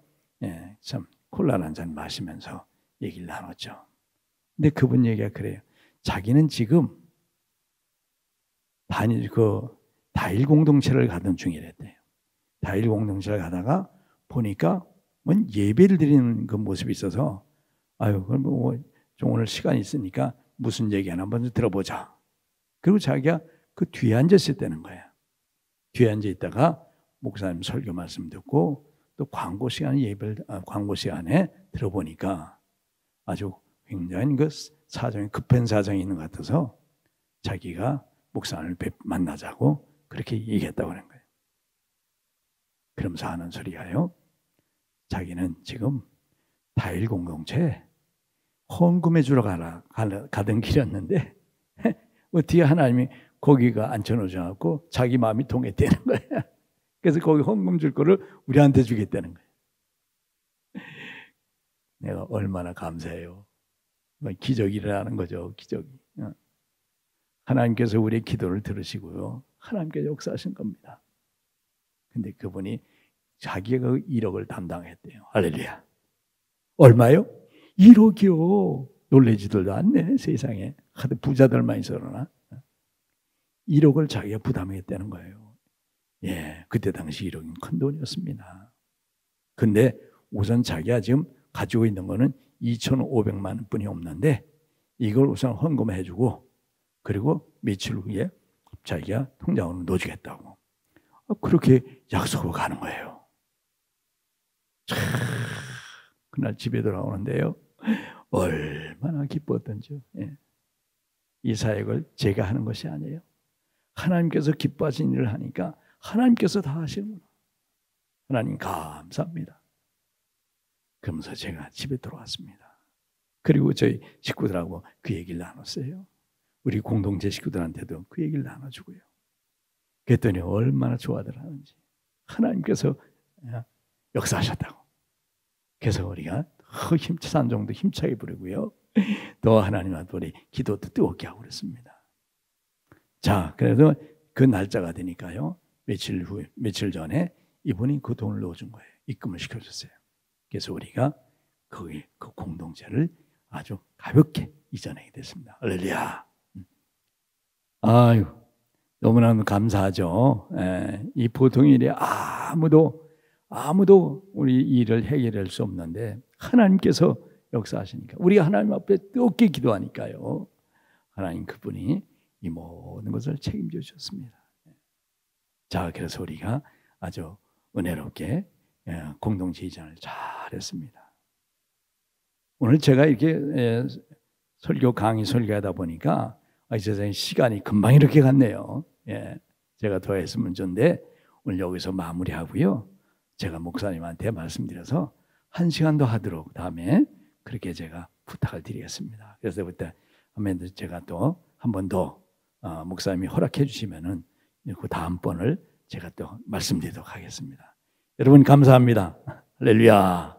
참 콜라 한 잔 마시면서 얘기를 나눴죠. 근데 그분 얘기가 그래요. 자기는 지금 다일 공동체를 가던 중이랬대요. 다일 공동체를 가다가 보니까 예배를 드리는 그 모습이 있어서 그럼 좀 오늘 시간이 있으니까 무슨 얘기 하나 먼저 들어보자. 그리고 자기가 그 뒤에 앉았을 때는 거야. 뒤에 앉아 있다가 목사님 설교 말씀 듣고 또 광고 시간에 광고 시간에 들어보니까 아주 굉장히 사정이 급한 사정이 있는 것 같아서 자기가 목사님을 만나자고 그렇게 얘기했다고 하는 거예요. 그러면서 하는 소리가요. 자기는 지금 다일 공동체에 헌금해 주러 가던 길이었는데 어떻게 하나님이 거기가 앉혀놓으셔갖고 자기 마음이 통했다는 거야. 그래서 거기 헌금 줄 거를 우리한테 주겠다는 거야. 내가 얼마나 감사해요. 기적이 일어나는 거죠. 기적이. 하나님께서 우리의 기도를 들으시고요. 하나님께서 역사하신 겁니다. 근데 그분이 자기가 그 1억을 담당했대요. 할렐루야. 얼마요? 1억이요. 놀래지도 않네 세상에. 하도 부자들만 있어나 1억을 자기가 부담하겠다는 거예요. 예, 그때 당시 1억이면 큰 돈이었습니다. 근데 우선 자기가 지금 가지고 있는 거는 2,500만 원뿐이 없는데 이걸 우선 헌금해주고 그리고 며칠 후에 자기가 통장으로 넣어주겠다고 그렇게 약속을 가는 거예요. 참, 그날 집에 돌아오는데요. 얼마나 기뻤던지요. 예. 이 사역을 제가 하는 것이 아니에요. 하나님께서 기뻐하신 일을 하니까 하나님께서 다 하시는구나. 하나님 감사합니다. 그러면서 제가 집에 들어왔습니다. 그리고 저희 식구들하고 그 얘기를 나눴어요. 우리 공동체 식구들한테도 그 얘기를 나눠주고요. 그랬더니 얼마나 좋아들 하는지. 하나님께서 역사하셨다고. 그래서 우리가 산정도 힘차게 부르고요. 또 하나님한테 우리 기도도 뜨겁게 하고 그랬습니다. 자, 그래서 그 날짜가 되니까요. 며칠 전에 이분이 그 돈을 넣어준 거예요. 입금을 시켜줬어요. 그래서 우리가 그 공동체를 아주 가볍게 이전하게 됐습니다. 할렐루야. 아유, 너무나 감사하죠. 이 보통 일에 아무도 우리 일을 해결할 수 없는데 하나님께서 역사하시니까 우리가 하나님 앞에 뜨겁게 기도하니까요. 하나님 그분이 이 모든 것을 책임져 주셨습니다. 자, 그래서 우리가 아주 은혜롭게 공동체 이전을 잘했습니다. 오늘 제가 이렇게 설교 강의 설교하다 보니까 이 세상에 시간이 금방 이렇게 갔네요. 예, 제가 더 했으면 좋은데 오늘 여기서 마무리하고요. 제가 목사님한테 말씀드려서 1시간 더 하도록 다음에 그렇게 제가 부탁을 드리겠습니다. 그래서 그때 제가 또 한 번 더 목사님이 허락해 주시면은 그 다음번을 제가 또 말씀드리도록 하겠습니다. 여러분 감사합니다. 할렐루야.